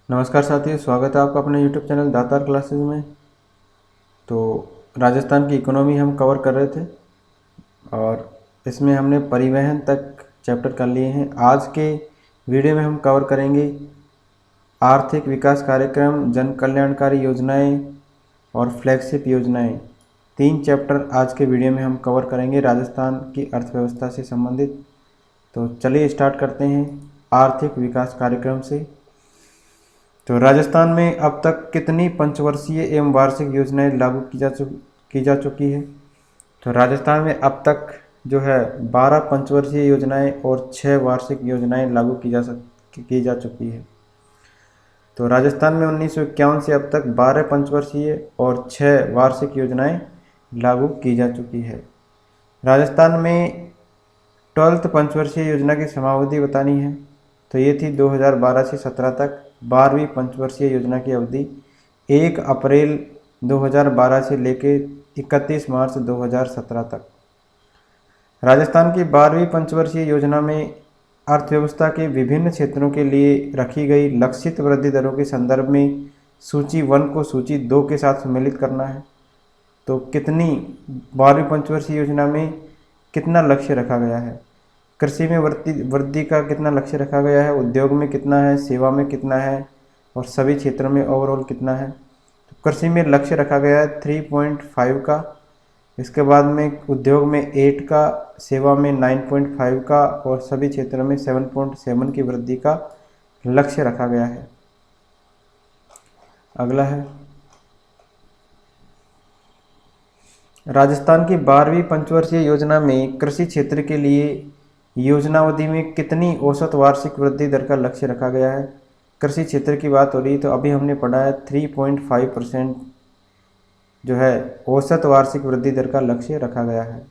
नमस्कार साथियों, स्वागत है आपका अपने YouTube चैनल दातार क्लासेस में। तो राजस्थान की इकोनॉमी हम कवर कर रहे थे और इसमें हमने परिवहन तक चैप्टर कर लिए हैं। आज के वीडियो में हम कवर करेंगे आर्थिक विकास कार्यक्रम, जन कल्याणकारी योजनाएं और फ्लैगशिप योजनाएं। 3 चैप्टर आज के वीडियो में हम कवर करेंगे राजस्थान की अर्थव्यवस्था से संबंधित। तो चलिए स्टार्ट करते हैं आर्थिक विकास कार्यक्रम से। तो राजस्थान में अब तक कितनी पंचवर्षीय एवं वार्षिक योजनाएं लागू की जा चुकी है? तो राजस्थान में अब तक जो है 12 पंचवर्षीय योजनाएं और 6 वार्षिक योजनाएं लागू की जा चुकी है। तो राजस्थान में 1951 से अब तक 12 पंचवर्षीय और 6 वार्षिक योजनाएं लागू की जा चुकी है। राजस्थान में 12th पंचवर्षीय योजना की समावधि बतानी है। तो ये थी 2012 से 17 तक। 12वीं पंचवर्षीय योजना की अवधि 1 अप्रैल 2012 से लेकर 31 मार्च 2017 तक। राजस्थान की 12वीं पंचवर्षीय योजना में अर्थव्यवस्था के विभिन्न क्षेत्रों के लिए रखी गई लक्षित वृद्धि दरों के संदर्भ में सूची 1 को सूची 2 के साथ सम्मिलित करना है। तो कितनी 12वीं पंचवर्षीय योजना में कितना लक्ष्य रखा गया है? कृषि में वृद्धि का कितना लक्ष्य रखा गया है, उद्योग में कितना है, सेवा में कितना है और सभी क्षेत्रों में ओवरऑल कितना है? तो कृषि में लक्ष्य रखा गया है 3.5 का, इसके बाद में उद्योग में 8 का, सेवा में 9.5 का और सभी क्षेत्रों में 7.7 की वृद्धि का लक्ष्य रखा गया है। अगला है राजस्थान की 12वीं पंचवर्षीय योजना में कृषि क्षेत्र के लिए योजनावधि में कितनी औसत वार्षिक वृद्धि दर का लक्ष्य रखा गया है? कृषि क्षेत्र की बात हो रही है तो अभी हमने पढ़ा है 3.5% जो है औसत वार्षिक वृद्धि दर का लक्ष्य रखा गया है।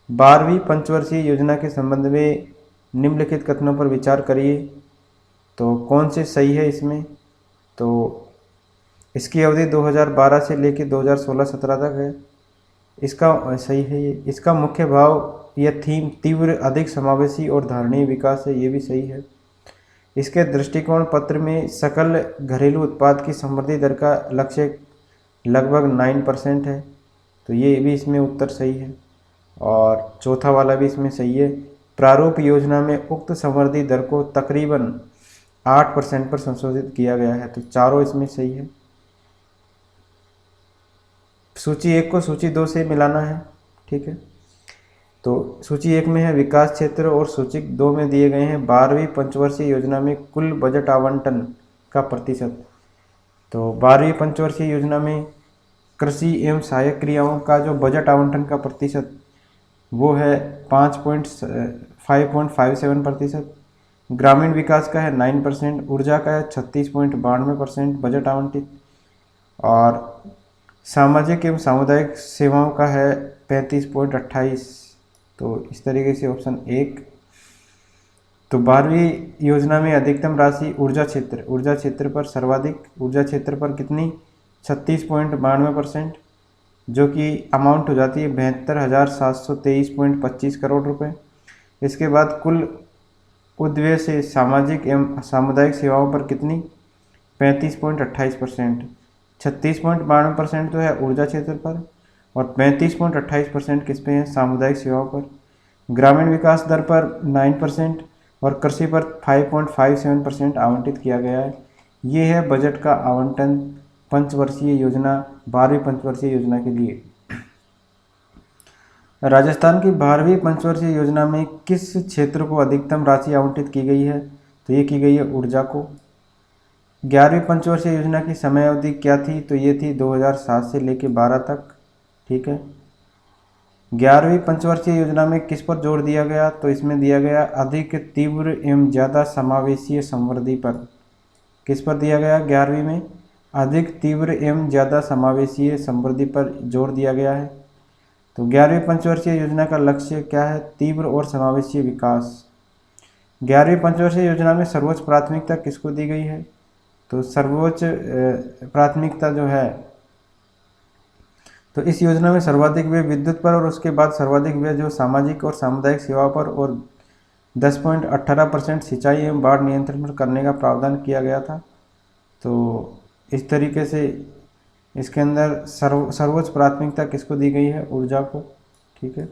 12वीं पंचवर्षीय योजना के संबंध में निम्नलिखित कथनों पर विचार करिए। तो कौन से सही है इसमें? तो इसकी अवधि 2012 से लेकर 2016-17 तक है, इसका सही है ये। इसका मुख्य भाव या थीम तीव्र, अधिक समावेशी और धारणीय विकास है, ये भी सही है। इसके दृष्टिकोण पत्र में सकल घरेलू उत्पाद की समृद्धि दर का लक्ष्य लगभग 9% है, तो ये भी इसमें उत्तर सही है। और चौथा वाला भी इसमें सही है। प्रारूप योजना में उक्त समृद्धि दर को तकरीबन 8% पर संशोधित किया गया है, तो चारों इसमें सही है। सूची 1 को सूची 2 से मिलाना है, ठीक है। तो सूची 1 में है विकास क्षेत्र और सूची 2 में दिए गए हैं 12वीं पंचवर्षीय योजना में कुल बजट आवंटन का प्रतिशत। तो 12वीं पंचवर्षीय योजना में कृषि एवं सहायक क्रियाओं का जो बजट आवंटन का प्रतिशत वो है 5.57%। ग्रामीण विकास का है 9%, ऊर्जा का है 36.92% बजट आवंटित और सामाजिक एवं सामुदायिक सेवाओं का है 35.28। तो इस तरीके से ऑप्शन 1। तो 12वीं योजना में अधिकतम राशि ऊर्जा क्षेत्र पर सर्वाधिक, ऊर्जा क्षेत्र पर कितनी 36.92%, जो कि अमाउंट हो जाती है 72,723.25 करोड़ रुपए। इसके बाद कुल उद्व्यय से सामाजिक एवं सामुदायिक सेवाओं पर कितनी 35.28%। 36.92% तो है ऊर्जा क्षेत्र पर और 35.28% किस पे है? सामुदायिक सेवाओं पर। ग्रामीण विकास दर पर 9% और कृषि पर 5.57% आवंटित किया गया है। ये है बजट का आवंटन पंचवर्षीय योजना, 12वीं पंचवर्षीय योजना के लिए। राजस्थान की 12वीं पंचवर्षीय योजना में किस क्षेत्र को अधिकतम राशि आवंटित की गई है? तो ये की गई है ऊर्जा को। 11वीं पंचवर्षीय योजना की समय अवधि क्या थी? तो ये थी 2007 से लेकर 12 तक, ठीक है। 11वीं पंचवर्षीय योजना में किस पर जोर दिया गया? तो इसमें दिया गया अधिक तीव्र एवं ज़्यादा समावेशीय समृद्धि पर। किस पर दिया गया? 11वीं में अधिक तीव्र एवं ज़्यादा समावेशीय समृद्धि पर जोर दिया गया है। तो 11वीं पंचवर्षीय योजना का लक्ष्य क्या है? तीव्र और समावेशीय विकास। 11वीं पंचवर्षीय योजना में सर्वोच्च प्राथमिकता किसको दी गई है? तो सर्वोच्च प्राथमिकता जो है, तो इस योजना में सर्वाधिक व्यय विद्युत पर और उसके बाद सर्वाधिक व्यय जो सामाजिक और सामुदायिक सेवाओं पर और 10.18% सिंचाई एवं बाढ़ नियंत्रण पर करने का प्रावधान किया गया था। तो इस तरीके से इसके अंदर सर्वोच्च प्राथमिकता किसको दी गई है? ऊर्जा को। ठीक है,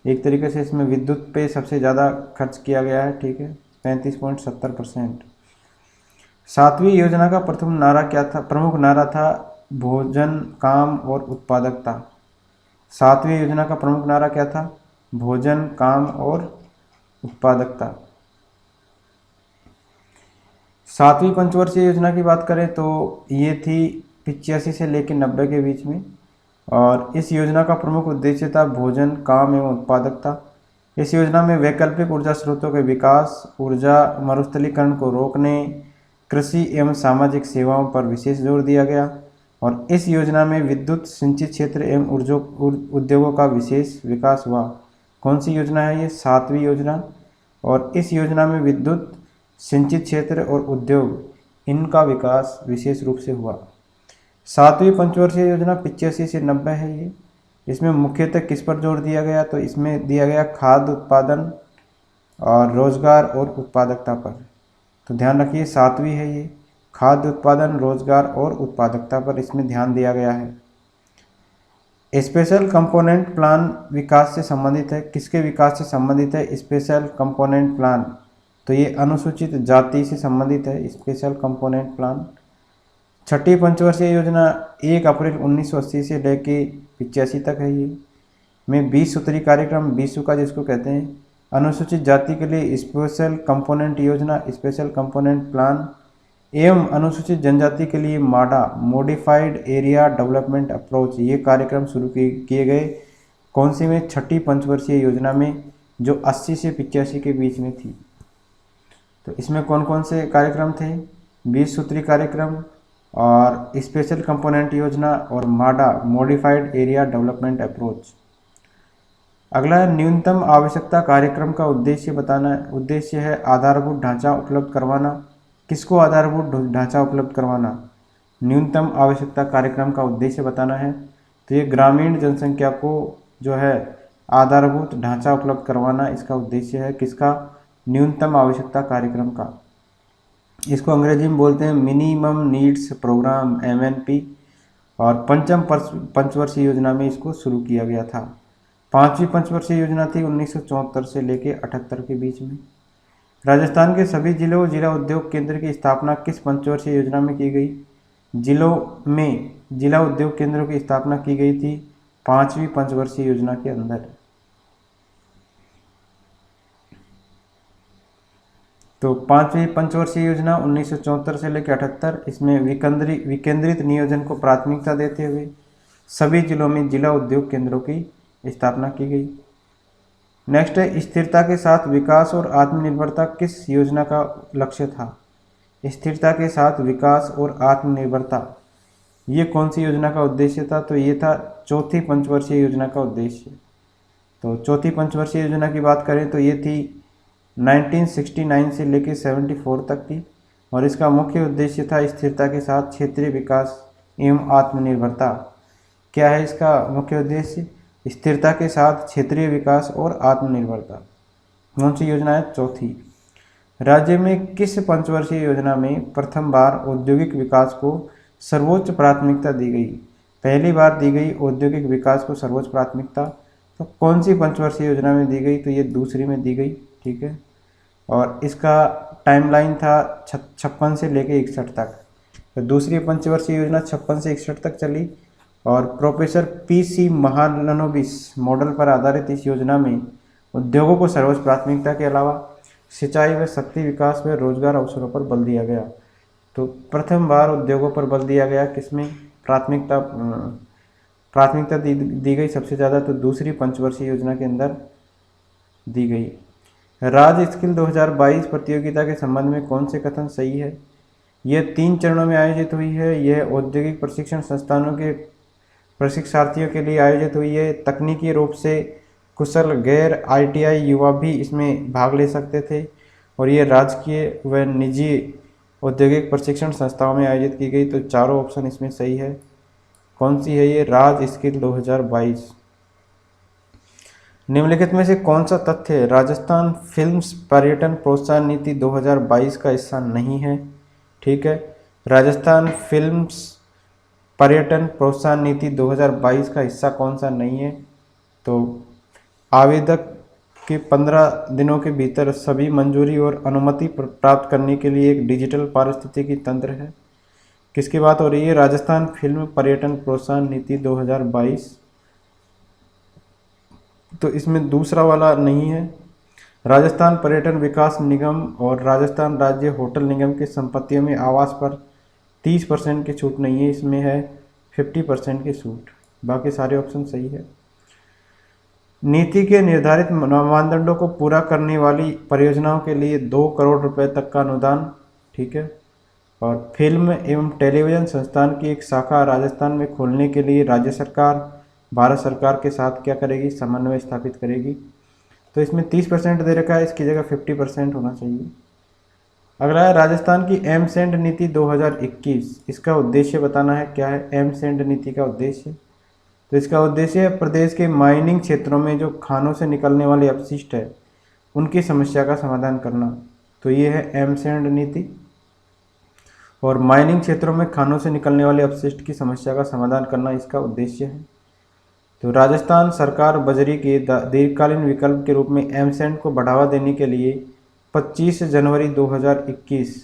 एक तरीके से इसमें विद्युत पे सबसे ज़्यादा खर्च किया गया है। ठीक है, 35.70%। 7वीं योजना का प्रथम नारा क्या था? प्रमुख नारा था भोजन, काम और उत्पादकता। 7वीं योजना का प्रमुख नारा क्या था? भोजन, काम और उत्पादकता। 7वीं पंचवर्षीय योजना की बात करें तो ये थी 85 से लेकर 90 के बीच में, और इस योजना का प्रमुख उद्देश्य था भोजन, काम एवं उत्पादकता। इस योजना में वैकल्पिक ऊर्जा स्रोतों के विकास, ऊर्जा मरुस्थलीकरण को रोकने, कृषि एवं सामाजिक सेवाओं पर विशेष जोर दिया गया। और इस योजना में विद्युत सिंचित क्षेत्र एवं उद्योगों का विशेष विकास हुआ। कौन सी योजना है ये? 7वीं योजना। और इस योजना में विद्युत सिंचित क्षेत्र और उद्योग इनका विकास विशेष रूप से हुआ। 7वीं पंचवर्षीय योजना 85 से 90 है ये। इसमें मुख्यतः किस पर जोर दिया गया? तो इसमें दिया गया खाद्य उत्पादन और रोजगार और उत्पादकता पर। तो ध्यान रखिए 7वीं है ये, खाद्य उत्पादन, रोजगार और उत्पादकता पर इसमें ध्यान दिया गया है। स्पेशल कंपोनेंट प्लान विकास से संबंधित है। किसके विकास से संबंधित है स्पेशल कंपोनेंट प्लान? तो ये अनुसूचित जाति से संबंधित है स्पेशल कंपोनेंट प्लान। 6ठी पंचवर्षीय योजना 1 अप्रैल 1980 से लेके 85 तक है ये। में 20 सूत्री कार्यक्रम, 20 का जिसको कहते हैं, अनुसूचित जाति के लिए स्पेशल कंपोनेंट योजना, स्पेशल कंपोनेंट प्लान, एवं अनुसूचित जनजाति के लिए माडा, मॉडिफाइड एरिया डेवलपमेंट अप्रोच, ये कार्यक्रम शुरू किए गए। कौन सी में? 6ठी पंचवर्षीय योजना में, जो 80 से 85 के बीच में थी। तो इसमें कौन कौन से कार्यक्रम थे? 20 सूत्री कार्यक्रम और स्पेशल कंपोनेंट योजना और माडा, मॉडिफाइड एरिया डेवलपमेंट अप्रोच। अगला है न्यूनतम आवश्यकता कार्यक्रम का उद्देश्य बताना। उद्देश्य है आधारभूत ढांचा उपलब्ध करवाना। किसको आधारभूत ढांचा उपलब्ध करवाना? न्यूनतम आवश्यकता कार्यक्रम का उद्देश्य बताना है। तो ये ग्रामीण जनसंख्या को जो है आधारभूत ढांचा उपलब्ध करवाना इसका उद्देश्य है। किसका? न्यूनतम आवश्यकता कार्यक्रम का। इसको अंग्रेजी में बोलते हैं मिनिमम नीड्स प्रोग्राम, MNP। और पंचम पंचवर्षीय योजना में इसको शुरू किया गया था। 5वीं पंचवर्षीय योजना थी 1974 से लेकर 78 के बीच में। राजस्थान के सभी जिलों जिला उद्योग केंद्र की स्थापना किस पंचवर्षीय योजना में की गई? जिलों में जिला उद्योग केंद्रों की स्थापना की गई थी 5वीं पंचवर्षीय योजना के अंदर। तो 5वीं पंचवर्षीय योजना 1974 से लेकर 78, इसमें विकेंद्रित नियोजन को प्राथमिकता देते हुए सभी जिलों में जिला उद्योग केंद्रों की स्थापना की गई। नेक्स्ट है स्थिरता के साथ विकास और आत्मनिर्भरता किस योजना का लक्ष्य था? स्थिरता के साथ विकास और आत्मनिर्भरता, ये कौन सी योजना का उद्देश्य था? तो ये था 4थी पंचवर्षीय योजना का उद्देश्य। तो 4थी पंचवर्षीय योजना की बात करें तो ये थी 1969 से लेकर 74 तक की, और इसका मुख्य उद्देश्य था स्थिरता के साथ क्षेत्रीय विकास एवं आत्मनिर्भरता। क्या है इसका मुख्य उद्देश्य? स्थिरता के साथ क्षेत्रीय विकास और आत्मनिर्भरता। कौन सी योजना है? 4थी। राज्य में किस पंचवर्षीय योजना में प्रथम बार औद्योगिक विकास को सर्वोच्च प्राथमिकता दी गई? पहली बार दी गई औद्योगिक विकास को सर्वोच्च प्राथमिकता, तो कौन सी पंचवर्षीय योजना में दी गई? तो ये दूसरी में दी गई। ठीक है, और इसका टाइमलाइन था 56 से लेकर 61 तक। तो दूसरी पंचवर्षीय योजना 56 से 61 तक चली, और प्रोफेसर PC महालनोबिस मॉडल पर आधारित इस योजना में उद्योगों को सर्वोच्च प्राथमिकता के अलावा सिंचाई व शक्ति विकास व रोजगार अवसरों पर बल दिया गया। तो प्रथम बार उद्योगों पर बल दिया गया, किसमें? प्राथमिकता दी गई सबसे ज़्यादा, तो दूसरी पंचवर्षीय योजना के अंदर दी गई। राज्य स्किल 2022 प्रतियोगिता के संबंध में कौन से कथन सही है? यह 3 चरणों में आयोजित हुई है। यह औद्योगिक प्रशिक्षण संस्थानों के प्रशिक्षार्थियों के लिए आयोजित हुई है। तकनीकी रूप से कुशल गैर ITI युवा भी इसमें भाग ले सकते थे, और ये राजकीय व निजी औद्योगिक प्रशिक्षण संस्थाओं में आयोजित की गई। तो चारों ऑप्शन इसमें सही है। कौन सी है ये? राज्य स्किल 2022। निम्नलिखित में से कौन सा तथ्य राजस्थान फिल्म्स पर्यटन प्रोत्साहन नीति 2022 का हिस्सा नहीं है? ठीक है, राजस्थान फिल्म्स पर्यटन प्रोत्साहन नीति 2022 का हिस्सा कौन सा नहीं है? तो आवेदक के 15 दिनों के भीतर सभी मंजूरी और अनुमति प्राप्त करने के लिए एक डिजिटल पारिस्थितिकी तंत्र है। किसकी बात हो रही है? राजस्थान फिल्म पर्यटन प्रोत्साहन नीति 2022। तो इसमें दूसरा वाला नहीं है। राजस्थान पर्यटन विकास निगम और राजस्थान राज्य होटल निगम की संपत्तियों में आवास पर 30% की छूट नहीं है, इसमें है 50% की छूट। बाकी सारे ऑप्शन सही है। नीति के निर्धारित मानदंडों को पूरा करने वाली परियोजनाओं के लिए 2 करोड़ रुपए तक का अनुदान, ठीक है। और फिल्म एवं टेलीविज़न संस्थान की एक शाखा राजस्थान में खोलने के लिए राज्य सरकार भारत सरकार के साथ क्या करेगी? समन्वय स्थापित करेगी। तो इसमें 30% दे रखा है, इसकी जगह 50% होना चाहिए। अगला है राजस्थान की एमसेंड नीति 2021। इसका उद्देश्य बताना है, क्या है एमसेंड नीति का उद्देश्य? तो इसका उद्देश्य है प्रदेश के माइनिंग क्षेत्रों में जो खानों से निकलने वाले अपशिष्ट है उनकी समस्या का समाधान करना। तो ये है एमसेंड नीति। और माइनिंग क्षेत्रों में खानों से निकलने वाले अपशिष्ट की समस्या का समाधान करना इसका उद्देश्य है। तो राजस्थान सरकार बजरी के दीर्घकालीन विकल्प के रूप में एमसेंड को बढ़ावा देने के लिए 25 जनवरी 2021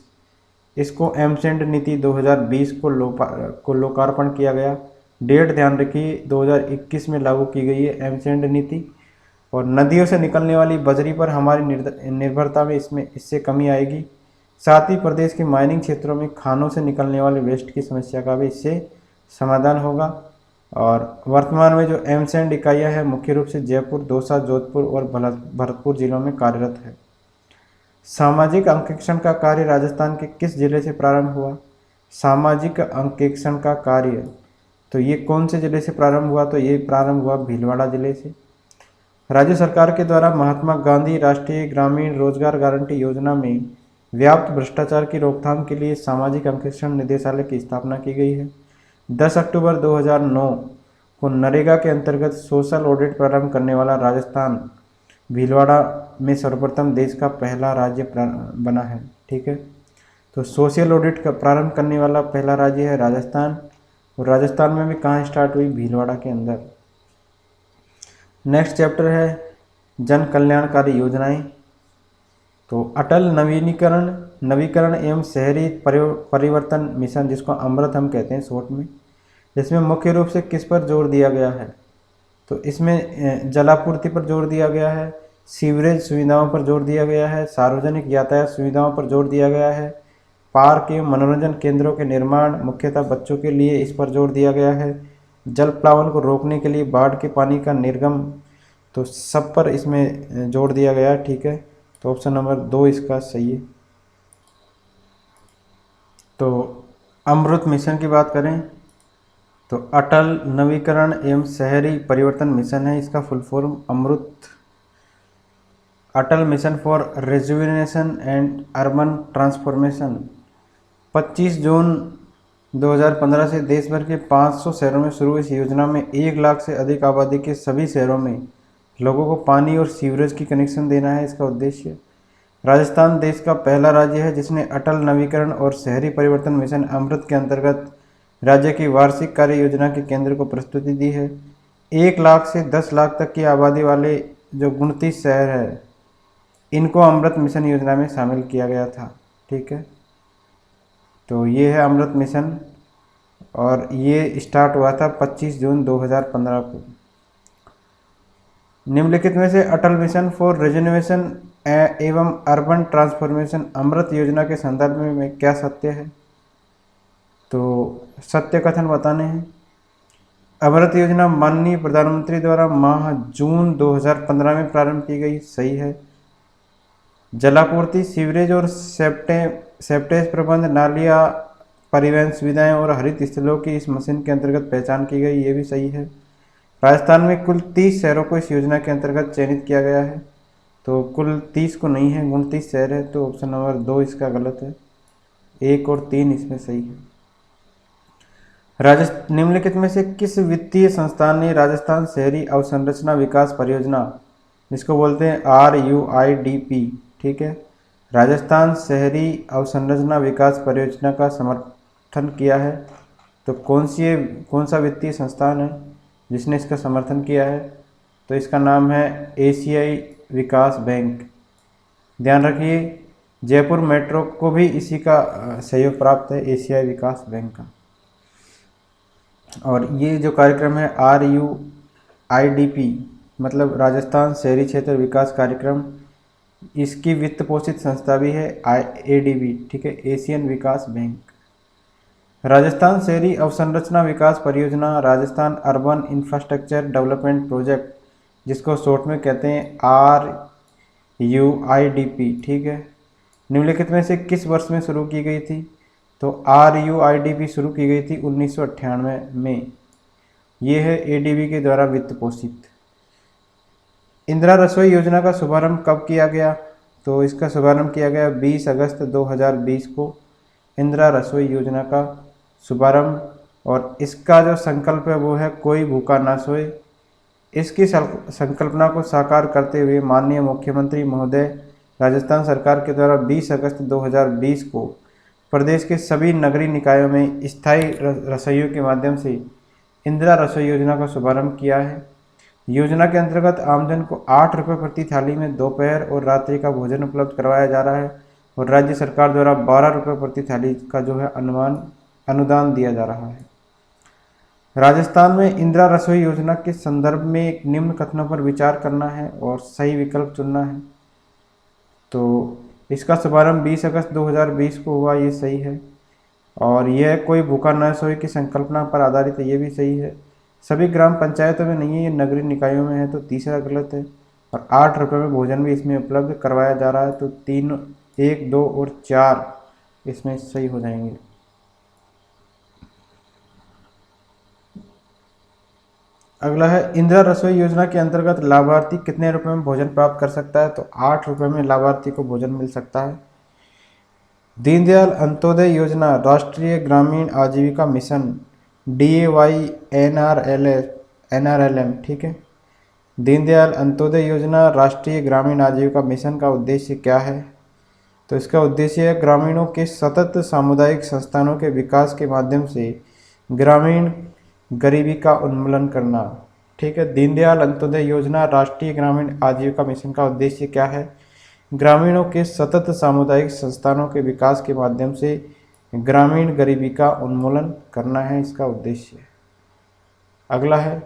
इसको एमसेंड नीति 2020 को लोकार्पण किया गया। डेट ध्यान रखिए, 2021 में लागू की गई है एमसेंड नीति। और नदियों से निकलने वाली बजरी पर हमारी निर्भरता में इससे कमी आएगी। साथ ही प्रदेश के माइनिंग क्षेत्रों में खानों से निकलने वाले वेस्ट की समस्या का भी इससे समाधान होगा। और वर्तमान में जो एमसेंड इकाइयाँ हैं मुख्य रूप से जयपुर, दौसा, जोधपुर और भरतपुर जिलों में कार्यरत है। सामाजिक अंकेक्षण का कार्य राजस्थान के किस जिले से प्रारंभ हुआ? सामाजिक अंकेक्षण का कार्य तो ये कौन से जिले से प्रारंभ हुआ? तो ये प्रारंभ हुआ भीलवाड़ा जिले से। राज्य सरकार के द्वारा महात्मा गांधी राष्ट्रीय ग्रामीण रोजगार गारंटी योजना में व्याप्त भ्रष्टाचार की रोकथाम के लिए सामाजिक अंकेक्षण निदेशालय की स्थापना की गई है। 10 अक्टूबर 2009 को नरेगा के अंतर्गत सोशल ऑडिट प्रारंभ करने वाला राजस्थान भीलवाड़ा में सर्वप्रथम देश का पहला राज्य बना है, ठीक है। तो सोशल ऑडिट का प्रारंभ करने वाला पहला राज्य है राजस्थान। और राजस्थान में भी कहाँ स्टार्ट हुई? भीलवाड़ा के अंदर। नेक्स्ट चैप्टर है जन कल्याणकारी योजनाएं। तो अटल नवीकरण एवं शहरी परिवर्तन मिशन, जिसको अमृत हम कहते हैं शॉर्ट में, इसमें मुख्य रूप से किस पर जोर दिया गया है? तो इसमें जलापूर्ति पर जोर दिया गया है, सीवरेज सुविधाओं पर जोर दिया गया है, सार्वजनिक यातायात सुविधाओं पर जोर दिया गया है, पार्क एवं मनोरंजन केंद्रों के निर्माण मुख्यतः बच्चों के लिए इस पर जोर दिया गया है, जल प्लावन को रोकने के लिए बाढ़ के पानी का निर्गम, तो सब पर इसमें जोर दिया गया है, ठीक है। तो ऑप्शन नंबर 2 इसका सही है। तो अमृत मिशन की बात करें तो अटल नवीकरण एवं शहरी परिवर्तन मिशन है, इसका full form AMRUT. Atal mission for rejuvenation and urban transformation 25 जून 2015 से देश भर के 500 शहरों में शुरू हुई इस योजना में 1 लाख से अधिक आबादी के सभी शहरों में लोगों को पानी और सीवरेज की कनेक्शन देना है इसका उद्देश्य। राजस्थान देश का पहला राज्य है जिसने अटल नवीकरण और शहरी परिवर्तन मिशन अमृत के अंतर्गत राज्य की वार्षिक कार्य योजना के केंद्र को प्रस्तुति दी है। 1 लाख से 10 लाख तक की आबादी वाले जो 29 शहर है इनको अमृत मिशन योजना में शामिल किया गया था, ठीक है। तो ये है अमृत मिशन और ये स्टार्ट हुआ था 25 जून 2015 को। निम्नलिखित में से अटल मिशन फॉर रिजेन्युएशन एवं अर्बन ट्रांसफॉर्मेशन अमृत योजना के संदर्भ में क्या सत्य है? तो सत्य कथन बताने हैं। अमृत योजना माननीय प्रधानमंत्री द्वारा माह जून 2015 में प्रारंभ की गई, सही है। जलापूर्ति, सीवरेज और सेप्टेज प्रबंध, नालियाँ, परिवहन सुविधाएं और हरित स्थलों की इस मिशन के अंतर्गत पहचान की गई, ये भी सही है। राजस्थान में कुल 30 शहरों को इस योजना के अंतर्गत चयनित किया गया है, तो कुल 30 को नहीं है, 29 शहर है, तो ऑप्शन नंबर 2 इसका गलत है। 1 और 3 इसमें सही है। निम्नलिखित में से किस वित्तीय संस्थान ने राजस्थान शहरी अवसंरचना विकास परियोजना, जिसको बोलते हैं RUIDP, ठीक है, राजस्थान शहरी अवसंरचना विकास परियोजना का समर्थन किया है? तो कौन सा वित्तीय संस्थान है जिसने इसका समर्थन किया है? तो इसका नाम है एशियाई विकास बैंक। ध्यान रखिए, जयपुर मेट्रो को भी इसी का सहयोग प्राप्त है, एशियाई विकास बैंक का। और ये जो कार्यक्रम है RUIDP मतलब राजस्थान शहरी क्षेत्र विकास कार्यक्रम, इसकी वित्त पोषित संस्था भी है ADB, ठीक है, एशियन विकास बैंक। राजस्थान शहरी अवसंरचना विकास परियोजना, Rajasthan urban infrastructure development project, जिसको शॉर्ट में कहते हैं RUIDP, ठीक है, निम्नलिखित में से किस वर्ष में शुरू की गई थी? तो RUIDP शुरू की गई थी 1998 में। ये है ADB के द्वारा वित्त पोषित। इंदिरा रसोई योजना का शुभारंभ कब किया गया? तो इसका शुभारंभ किया गया 20 अगस्त 2020 को, इंदिरा रसोई योजना का शुभारंभ। और इसका जो संकल्प है वो है कोई भूखा ना सोए। इसकी संकल्पना को साकार करते हुए माननीय मुख्यमंत्री महोदय राजस्थान सरकार के द्वारा 20 अगस्त 2020 को प्रदेश के सभी नगरीय निकायों में स्थायी रसोइयों के माध्यम से इंदिरा रसोई योजना का शुभारंभ किया है। योजना के अंतर्गत आमजन को 8 रुपये प्रति थाली में दोपहर और रात्रि का भोजन उपलब्ध करवाया जा रहा है और राज्य सरकार द्वारा 12 रुपये प्रति थाली का जो है अनुदान दिया जा रहा है। राजस्थान में इंदिरा रसोई योजना के संदर्भ में एक निम्न कथनों पर विचार करना है और सही विकल्प चुनना है। तो इसका शुभारंभ 20 अगस्त 2020 को हुआ, ये सही है। और यह कोई भूखा न सोए की संकल्पना पर आधारित है, ये भी सही है। सभी ग्राम पंचायतों में नहीं है, ये नगरीय निकायों में है, तो तीसरा गलत है। और 8 रुपये में भोजन भी इसमें उपलब्ध करवाया जा रहा है, तो 3, 1, 2 और 4 इसमें सही हो जाएंगे। अगला है, इंदिरा रसोई योजना के अंतर्गत लाभार्थी कितने रुपए में भोजन प्राप्त कर सकता है? तो 8 रुपये में लाभार्थी को भोजन मिल सकता है। दीनदयाल अंत्योदय योजना राष्ट्रीय ग्रामीण आजीविका मिशन DAY NRLM, ठीक है। दीनदयाल अंत्योदय योजना राष्ट्रीय ग्रामीण आजीविका मिशन का उद्देश्य क्या है? तो इसका उद्देश्य है ग्रामीणों के सतत सामुदायिक संस्थानों के विकास के माध्यम से ग्रामीण गरीबी का उन्मूलन करना, ठीक है। दीनदयाल अंत्योदय योजना राष्ट्रीय ग्रामीण आजीविका मिशन का उद्देश्य क्या है? ग्रामीणों के सतत सामुदायिक संस्थानों के विकास के माध्यम से ग्रामीण गरीबी का उन्मूलन करना है इसका उद्देश्य। अगला है,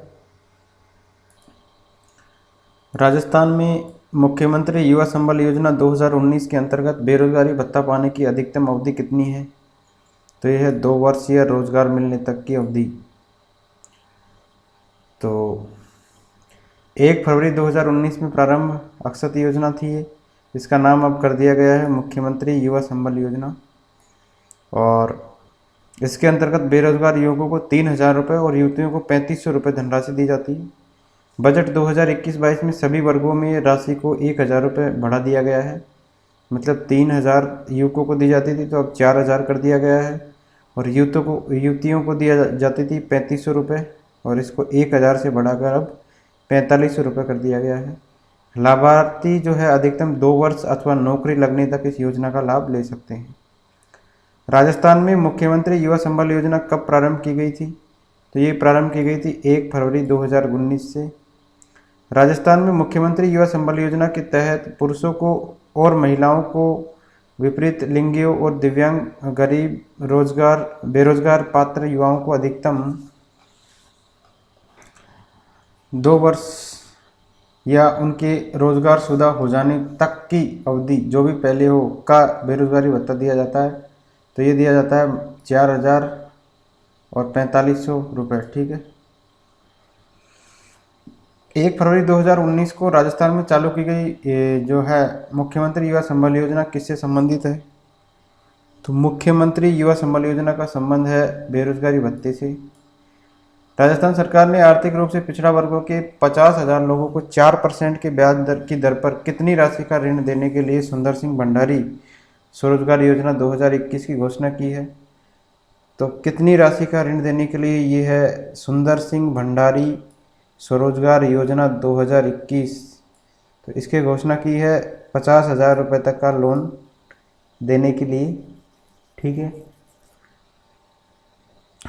राजस्थान में मुख्यमंत्री युवा संबल योजना 2019 के अंतर्गत बेरोजगारी भत्ता पाने की अधिकतम अवधि कितनी है? तो यह है 2 वर्ष या रोजगार मिलने तक की अवधि। तो 1 फरवरी 2019 में प्रारंभ अक्षत योजना थी ये, इसका नाम अब कर दिया गया है मुख्यमंत्री युवा संबल योजना। और इसके अंतर्गत बेरोजगार युवकों को 3,000 रुपये और युवतियों को 3,500 रुपये धनराशि दी जाती है। बजट 2021-22 में सभी वर्गों में राशि को 1,000 रुपये बढ़ा दिया गया है। मतलब 3,000 युवकों को दी जाती थी, तो अब 4,000 कर दिया गया है। और युवतियों को दिया जाती थी 3,500 रुपये, और इसको 1,000 से बढ़ाकर अब 4,500 रुपये कर दिया गया है। लाभार्थी जो है अधिकतम 2 वर्ष अथवा नौकरी लगने तक इस योजना का लाभ ले सकते हैं। राजस्थान में मुख्यमंत्री युवा संबल योजना कब प्रारंभ की गई थी? तो ये प्रारंभ की गई थी 1 फरवरी 2019 से। राजस्थान में मुख्यमंत्री युवा संबल योजना के तहत पुरुषों को और महिलाओं को, विपरीत लिंगियों और दिव्यांग, गरीब, बेरोजगार पात्र युवाओं को अधिकतम 2 वर्ष या उनके रोजगार शुदा हो जाने तक की अवधि जो भी पहले हो का बेरोजगारी भत्ता दिया जाता है। तो ये दिया जाता है 4,000 और 4,500 रुपये, ठीक है। 1 फरवरी 2019 को राजस्थान में चालू की गई ये जो है मुख्यमंत्री युवा संबल योजना किससे संबंधित है? तो मुख्यमंत्री युवा संबल योजना का संबंध है बेरोजगारी भत्ते से। राजस्थान सरकार ने आर्थिक रूप से पिछड़ा वर्गों के 50,000 लोगों को 4% के ब्याज दर की दर पर कितनी राशि का ऋण देने के लिए सुंदर सिंह भंडारी स्वरोजगार योजना 2021 की घोषणा की है? तो कितनी राशि का ऋण देने के लिए ये है सुंदर सिंह भंडारी स्वरोजगार योजना 2021? तो इसकी घोषणा की है 50,000 रुपये तक का लोन देने के लिए, ठीक है।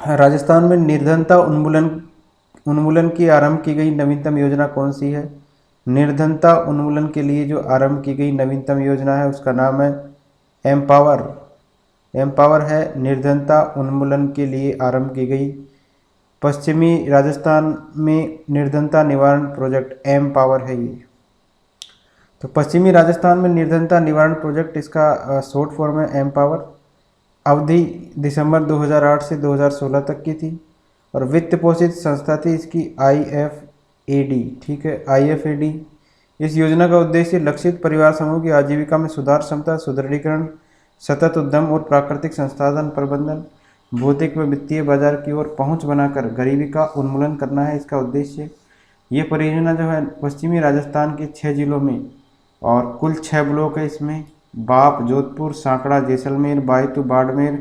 राजस्थान में निर्धनता उन्मूलन उन्मूलन की आरंभ की गई नवीनतम योजना कौन सी है? निर्धनता उन्मूलन के लिए जो आरंभ की गई नवीनतम योजना है उसका नाम है एम्पावर। एम्पावर है निर्धनता उन्मूलन के लिए आरंभ की गई। पश्चिमी राजस्थान में निर्धनता निवारण प्रोजेक्ट एम्पावर है ये। तो पश्चिमी राजस्थान में निर्धनता निवारण प्रोजेक्ट, इसका शॉर्ट फॉर्म है एम्पावर। अवधि दिसंबर 2008 से 2016 तक की थी और वित्त पोषित संस्था थी इसकी IFAD। ठीक है, IFAD। इस योजना का उद्देश्य लक्षित परिवार समूह की आजीविका में सुधार, क्षमता सुदृढ़ीकरण, सतत उद्यम और प्राकृतिक संसाधन प्रबंधन, भौतिक व वित्तीय बाजार की ओर पहुंच बनाकर गरीबी का उन्मूलन करना है इसका उद्देश्य। ये परियोजना जो है पश्चिमी राजस्थान के 6 जिलों में और कुल 6 ब्लॉक है इसमें, बाप, जोधपुर, सांकड़ा, जैसलमेर, बायतू, बाड़मेर,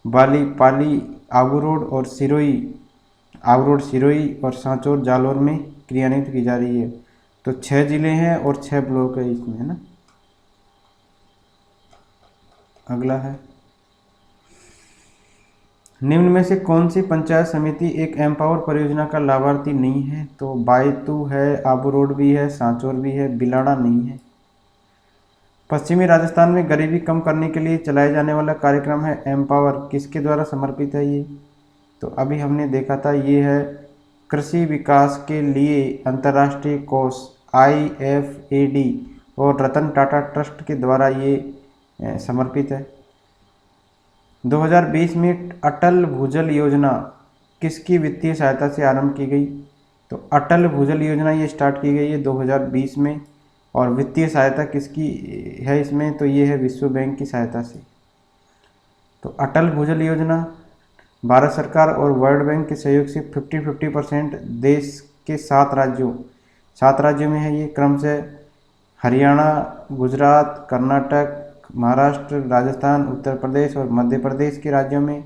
बाली, पाली, आबू रोड सिरोही और सांचौर जालौर में क्रियान्वित की जा रही है। तो 6 जिले हैं और 6 ब्लॉक है इसमें, है ना। अगला है, निम्न में से कौन सी पंचायत समिति एक एम्पावर परियोजना का लाभार्थी नहीं है? तो बायतू है, आबू रोड भी है, सांचौर भी है, बिलाड़ा नहीं है। पश्चिमी राजस्थान में गरीबी कम करने के लिए चलाए जाने वाला कार्यक्रम है एम्पावर, किसके द्वारा समर्पित है ये? तो अभी हमने देखा था, ये है कृषि विकास के लिए अंतर्राष्ट्रीय कोष IFAD और रतन टाटा ट्रस्ट के द्वारा ये समर्पित है। 2020 में अटल भूजल योजना किसकी वित्तीय सहायता से आरंभ की गई? तो अटल भूजल योजना ये स्टार्ट की गई है 2020 में और वित्तीय सहायता किसकी है इसमें? तो ये है विश्व बैंक की सहायता से। तो अटल भूजल योजना भारत सरकार और वर्ल्ड बैंक के सहयोग से 50-50% देश के 7 राज्यों में है ये, क्रम से हरियाणा, गुजरात, कर्नाटक, महाराष्ट्र, राजस्थान, उत्तर प्रदेश और मध्य प्रदेश के राज्यों में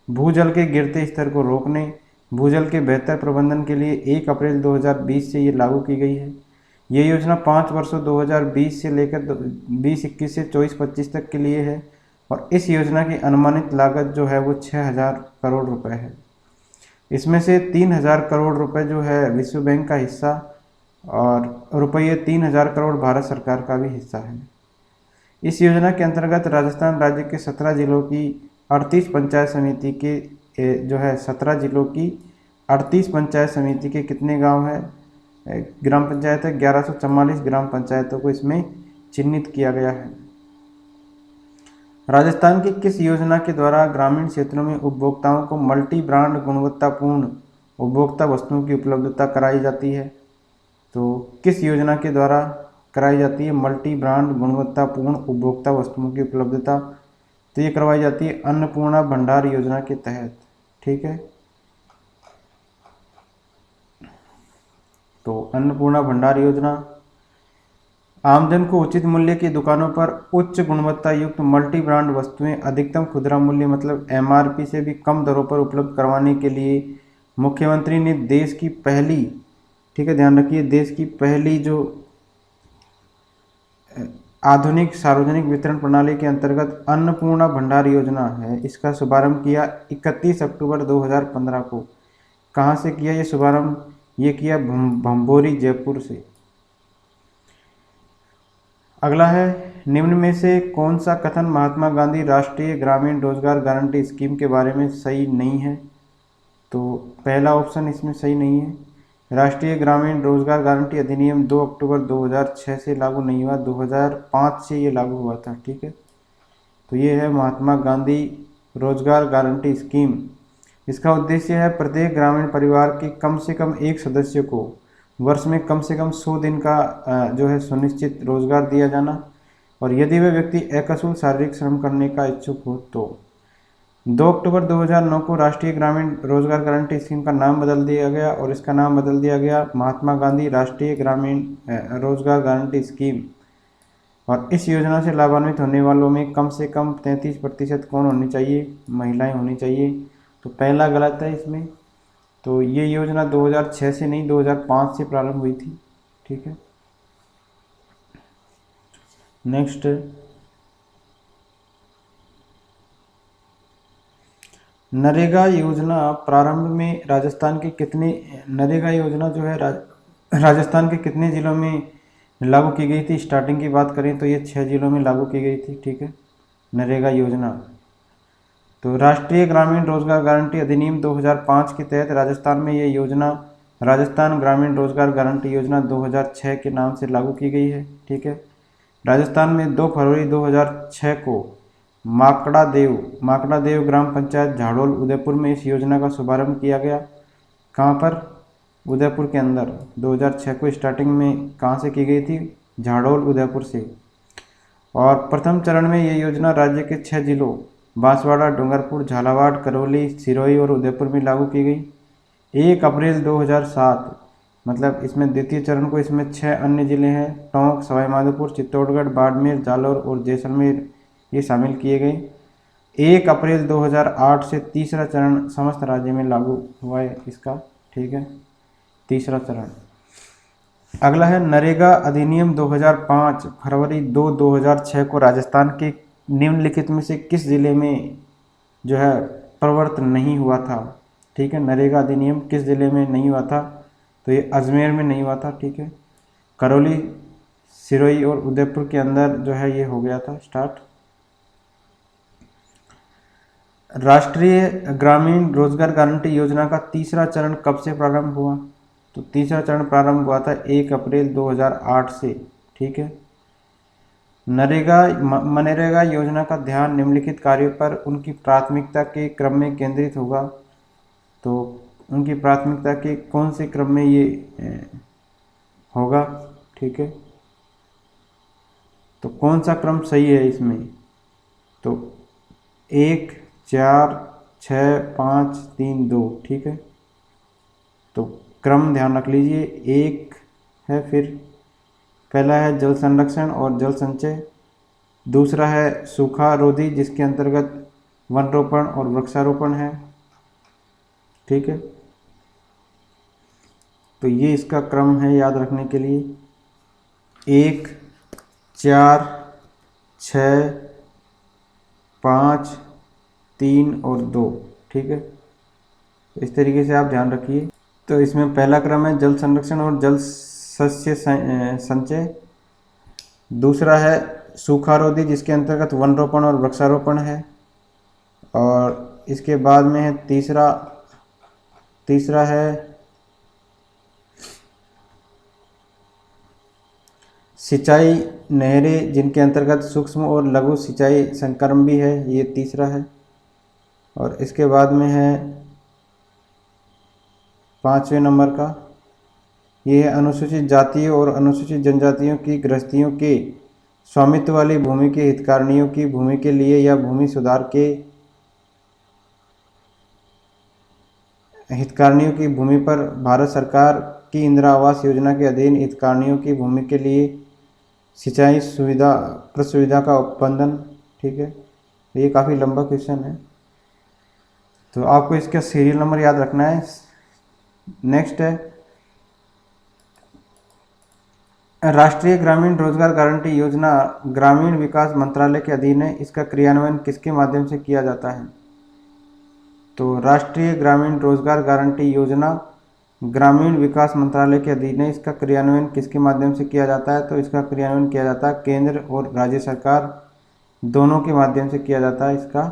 भूजल के गिरते स्तर को रोकने, भूजल के बेहतर प्रबंधन के लिए 1 अप्रैल 2020 से ये लागू की गई है। ये योजना 5 वर्षों 2020 से लेकर 2021 से 24-25 तक के लिए है और इस योजना की अनुमानित लागत जो है वो 6,000 करोड़ रुपए है। इसमें से 3,000 करोड़ रुपए जो है विश्व बैंक का हिस्सा और रुपये 3,000 करोड़ भारत सरकार का भी हिस्सा है। इस योजना के अंतर्गत राजस्थान राज्य के 17 जिलों की 38 पंचायत समिति के जो है 17 जिलों की 38 पंचायत समिति के कितने गांव है, ग्राम पंचायत है, 1144 ग्राम पंचायतों को इसमें चिन्हित किया गया है। राजस्थान की किस योजना के द्वारा ग्रामीण क्षेत्रों में उपभोक्ताओं को मल्टी ब्रांड गुणवत्तापूर्ण उपभोक्ता वस्तुओं की उपलब्धता कराई जाती है? तो किस योजना के द्वारा कराई जाती है मल्टी ब्रांड गुणवत्तापूर्ण उपभोक्ता वस्तुओं की उपलब्धता? तो ये करवाई जाती है अन्नपूर्णा भंडार योजना के तहत। ठीक है, तो अन्नपूर्णा भंडार योजना आमजन को उचित मूल्य की दुकानों पर उच्च गुणवत्ता युक्त मल्टी ब्रांड वस्तुएं अधिकतम खुदरा मूल्य मतलब MRP से भी कम दरों पर उपलब्ध करवाने के लिए मुख्यमंत्री ने देश की पहली, ठीक है ध्यान रखिए, देश की पहली जो आधुनिक सार्वजनिक वितरण प्रणाली के अंतर्गत अन्नपूर्णा भंडार योजना है, इसका शुभारंभ किया 31 अक्टूबर 2015 को। कहाँ से किया ये शुभारंभ? ये किया भंभौरी, जयपुर से। अगला है, निम्न में से कौन सा कथन महात्मा गांधी राष्ट्रीय ग्रामीण रोजगार गारंटी स्कीम के बारे में सही नहीं है? तो पहला ऑप्शन इसमें सही नहीं है। राष्ट्रीय ग्रामीण रोजगार गारंटी अधिनियम 2 अक्टूबर 2006 से लागू नहीं हुआ, 2005 से ये लागू हुआ था। ठीक है, तो ये है महात्मा गांधी रोजगार गारंटी स्कीम। इसका उद्देश्य है प्रत्येक ग्रामीण परिवार के कम से कम एक सदस्य को वर्ष में कम से कम 100 दिन का जो है सुनिश्चित रोजगार दिया जाना और यदि वह व्यक्ति अकशुल्क शारीरिक श्रम करने का इच्छुक हो तो। 2 अक्टूबर 2009 को राष्ट्रीय ग्रामीण रोजगार गारंटी स्कीम का नाम बदल दिया गया और इसका नाम बदल दिया गया महात्मा गांधी राष्ट्रीय ग्रामीण रोजगार गारंटी स्कीम। और इस योजना से लाभान्वित होने वालों में कम से कम 33% कौन होनी चाहिए? महिलाएं होनी चाहिए। तो पहला गलत है इसमें। तो ये योजना 2006 से नहीं 2005 से प्रारंभ हुई थी। ठीक है, नेक्स्ट, नरेगा योजना प्रारंभ में राजस्थान के कितने नरेगा योजना जो है राजस्थान के कितने ज़िलों में लागू की गई थी? स्टार्टिंग की बात करें तो ये 6 ज़िलों में लागू की गई थी। ठीक है, नरेगा योजना। तो राष्ट्रीय ग्रामीण रोजगार गारंटी अधिनियम 2005 के तहत राजस्थान में ये योजना राजस्थान ग्रामीण रोजगार गारंटी योजना 2006 के नाम से लागू की गई है। ठीक है, राजस्थान में 2 फरवरी 2006 को माकड़ा देव ग्राम पंचायत झाड़ोल उदयपुर में इस योजना का शुभारंभ किया गया। कहाँ पर? उदयपुर के अंदर। 2006 को स्टार्टिंग में कहाँ से की गई थी? झाड़ोल उदयपुर से। और प्रथम चरण में ये योजना राज्य के 6 जिलों बांसवाड़ा, डूंगरपुर, झालावाड़, करौली, सिरोही और उदयपुर में लागू की गई। 1 अप्रैल 2007, मतलब इसमें द्वितीय चरण को इसमें 6 अन्य जिले हैं, टोंक, सवाईमाधोपुर, चित्तौड़गढ़, बाड़मेर, जालौर और जैसलमेर, ये शामिल किए गए। 1 अप्रैल 2008 से तीसरा चरण समस्त राज्य में लागू हुआ है इसका। ठीक है, तीसरा चरण। अगला है नरेगा अधिनियम 2005 फरवरी 2006 को राजस्थान के निम्नलिखित में से किस जिले में जो है प्रवर्तन नहीं हुआ था? ठीक है, नरेगा अधिनियम किस जिले में नहीं हुआ था? तो ये अजमेर में नहीं हुआ था। ठीक है, करौली, सिरोही और उदयपुर के अंदर जो है ये हो गया था स्टार्ट। राष्ट्रीय ग्रामीण रोजगार गारंटी योजना का तीसरा चरण कब से प्रारंभ हुआ? तो तीसरा चरण प्रारंभ हुआ था 1 अप्रैल 2008 से। ठीक है, मनरेगा योजना का ध्यान निम्नलिखित कार्यों पर उनकी प्राथमिकता के क्रम में केंद्रित होगा। तो उनकी प्राथमिकता के कौन से क्रम में ये होगा? ठीक है, तो कौन सा क्रम सही है इसमें? तो 1, 4, 6, 5, 3, 2। ठीक है, तो क्रम ध्यान रख लीजिए। 1 है, फिर पहला है जल संरक्षण और जल संचय, दूसरा है सूखा रोधी जिसके अंतर्गत वन रोपण और वृक्षारोपण है। ठीक है, तो ये इसका क्रम है याद रखने के लिए। 1, 4, 6, 5, 3 और 2। ठीक है, इस तरीके से आप ध्यान रखिए। तो इसमें पहला क्रम है जल संरक्षण और जल शस्य संचय, दूसरा है सूखा रोधी जिसके अंतर्गत वन रोपण और वृक्षारोपण है, और इसके बाद में है तीसरा है सिंचाई नहरें जिनके अंतर्गत सूक्ष्म और लघु सिंचाई संक्रम भी है, ये तीसरा है। और इसके बाद में है 5वें नंबर का, ये है अनुसूचित जातियों और अनुसूचित जनजातियों की गृहस्थियों के स्वामित्व वाली भूमि के हितग्राहियों की भूमि के लिए या भूमि सुधार के हितग्राहियों की भूमि पर भारत सरकार की इंदिरा आवास योजना के अधीन हितग्राहियों की भूमि के लिए सिंचाई सुविधा का उत्पादन। ठीक है, ये काफ़ी लंबा क्वेश्चन है, तो आपको इसका सीरियल नंबर याद रखना है। नेक्स्ट है राष्ट्रीय ग्रामीण रोजगार गारंटी योजना ग्रामीण विकास मंत्रालय के अधीन है, इसका क्रियान्वयन किसके माध्यम से किया जाता है? तो राष्ट्रीय ग्रामीण रोजगार गारंटी योजना ग्रामीण विकास मंत्रालय के अधीन है, इसका क्रियान्वयन किसके माध्यम से किया जाता है? तो इसका क्रियान्वयन किया जाता है केंद्र और राज्य सरकार दोनों के माध्यम से किया जाता है इसका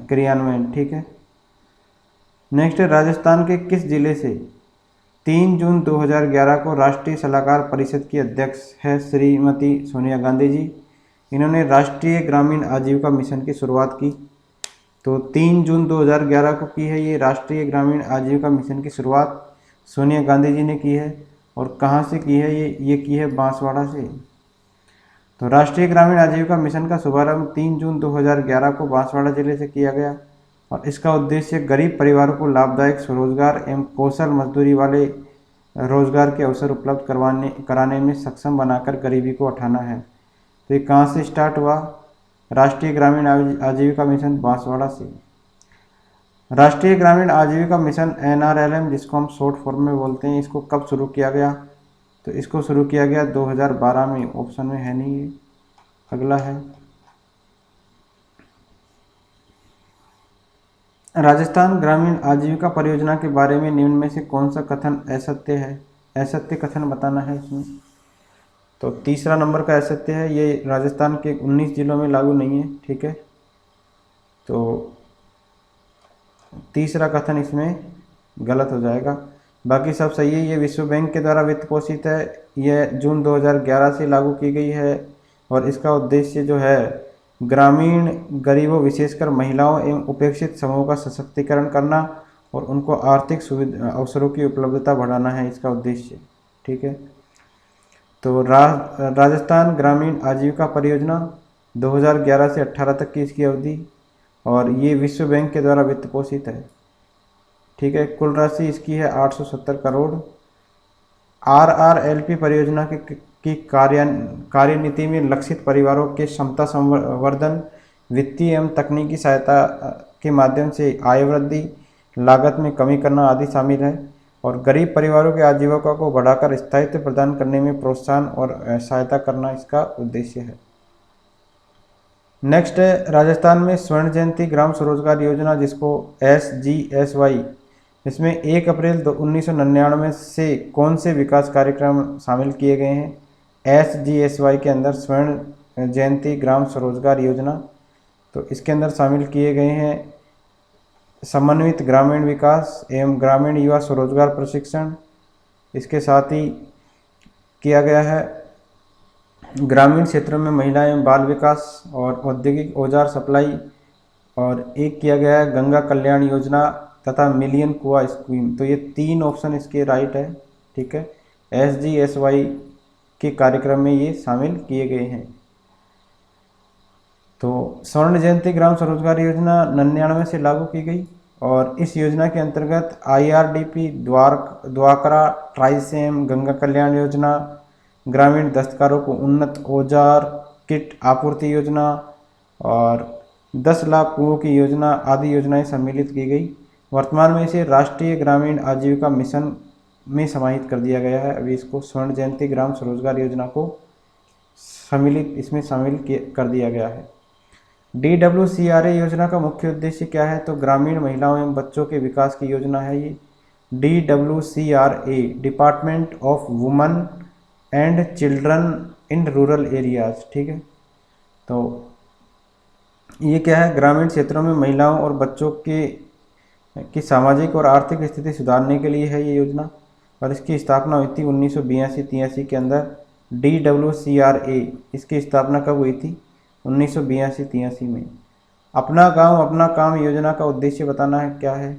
क्रियान्वयन। ठीक है, नेक्स्ट है राजस्थान के किस जिले से 3 जून 2011 को राष्ट्रीय सलाहकार परिषद की अध्यक्ष है श्रीमती सोनिया गांधी जी। इन्होंने राष्ट्रीय ग्रामीण आजीविका मिशन की शुरुआत की। तो 3 जून 2011 को की है ये राष्ट्रीय ग्रामीण आजीविका मिशन की शुरुआत सोनिया गांधी जी ने की है। और कहाँ से की है ये की है बांसवाड़ा से। तो राष्ट्रीय ग्रामीण आजीविका मिशन का शुभारंभ 3 जून 2011 को बांसवाड़ा जिले से किया गया और इसका उद्देश्य गरीब परिवारों को लाभदायक स्वरोजगार एवं कौशल मजदूरी वाले रोजगार के अवसर उपलब्ध कराने में सक्षम बनाकर गरीबी को हटाना है। तो ये कहाँ से स्टार्ट हुआ? राष्ट्रीय ग्रामीण आजीविका मिशन बांसवाड़ा से। राष्ट्रीय ग्रामीण आजीविका मिशन NRLM जिसको हम शॉर्ट फॉर्म में बोलते हैं, इसको कब शुरू किया गया? तो इसको शुरू किया गया 2012 में, ऑप्शन में है नहीं ये। अगला है राजस्थान ग्रामीण आजीविका परियोजना के बारे में निम्न में से कौन सा कथन असत्य है? असत्य कथन बताना है इसमें। तो तीसरा नंबर का असत्य है, ये राजस्थान के 19 जिलों में लागू नहीं है, ठीक है। तो तीसरा कथन इसमें गलत हो जाएगा, बाकी सब सही है। ये विश्व बैंक के द्वारा वित्त पोषित है, यह जून 2011 से लागू की गई है और इसका उद्देश्य जो है ग्रामीण गरीबों विशेषकर महिलाओं एवं उपेक्षित समूहों का सशक्तिकरण करना और उनको आर्थिक सुविधा अवसरों की उपलब्धता बढ़ाना है इसका उद्देश्य, ठीक है। तो राजस्थान ग्रामीण आजीविका परियोजना 2011 से 18 तक की इसकी अवधि और ये विश्व बैंक के द्वारा वित्त पोषित है, ठीक है। कुल राशि इसकी है 870 करोड़। RRLP परियोजना की कार्यनीति में लक्षित परिवारों के क्षमता संवर्धन, वित्तीय एवं तकनीकी सहायता के माध्यम से आय वृद्धि, लागत में कमी करना आदि शामिल है और गरीब परिवारों के आजीविका को बढ़ाकर स्थायित्व प्रदान करने में प्रोत्साहन और सहायता करना इसका उद्देश्य है। नेक्स्ट है राजस्थान में स्वर्ण जयंती ग्राम स्वरोजगार योजना, जिसको SGSY, इसमें 1 अप्रैल 1999 से कौन से विकास कार्यक्रम शामिल किए गए हैं? SGSY के अंदर स्वर्ण जयंती ग्राम स्वरोजगार योजना, तो इसके अंदर शामिल किए गए हैं समन्वित ग्रामीण विकास एवं ग्रामीण युवा स्वरोजगार प्रशिक्षण। इसके साथ ही किया गया है ग्रामीण क्षेत्रों में महिला एवं बाल विकास और औद्योगिक औजार सप्लाई, और एक किया गया है गंगा कल्याण योजना तथा मिलियन कुआ स्कीम। तो ये 3 ऑप्शन इसके राइट है, ठीक है। SGSY के कार्यक्रम में ये शामिल किए गए हैं। तो स्वर्ण जयंती ग्राम स्वरोजगार योजना 99 से लागू की गई और इस योजना के अंतर्गत IRDP, द्वाकरा, ट्राइसेम, गंगा कल्याण योजना, ग्रामीण दस्तकारों को उन्नत औजार किट आपूर्ति योजना और 10 लाख कुओं की योजना आदि योजनाएं सम्मिलित की गई। वर्तमान में इसे राष्ट्रीय ग्रामीण आजीविका मिशन में समाहित कर दिया गया है। अभी इसको स्वर्ण जयंती ग्राम स्वरोजगार योजना को इसमें शामिल कर दिया गया है। DWCRA योजना का मुख्य उद्देश्य क्या है? तो ग्रामीण महिलाओं एवं बच्चों के विकास की योजना है ये। DWCRA, department of women and children in rural areas, ठीक है। तो ये क्या है? ग्रामीण क्षेत्रों में महिलाओं और बच्चों की सामाजिक और आर्थिक स्थिति सुधारने के लिए है ये योजना और इसकी स्थापना हुई थी 1982-83 के अंदर। DWCRA इसकी स्थापना कब हुई थी? 1982-83 में। अपना गांव अपना काम योजना का उद्देश्य बताना है क्या है?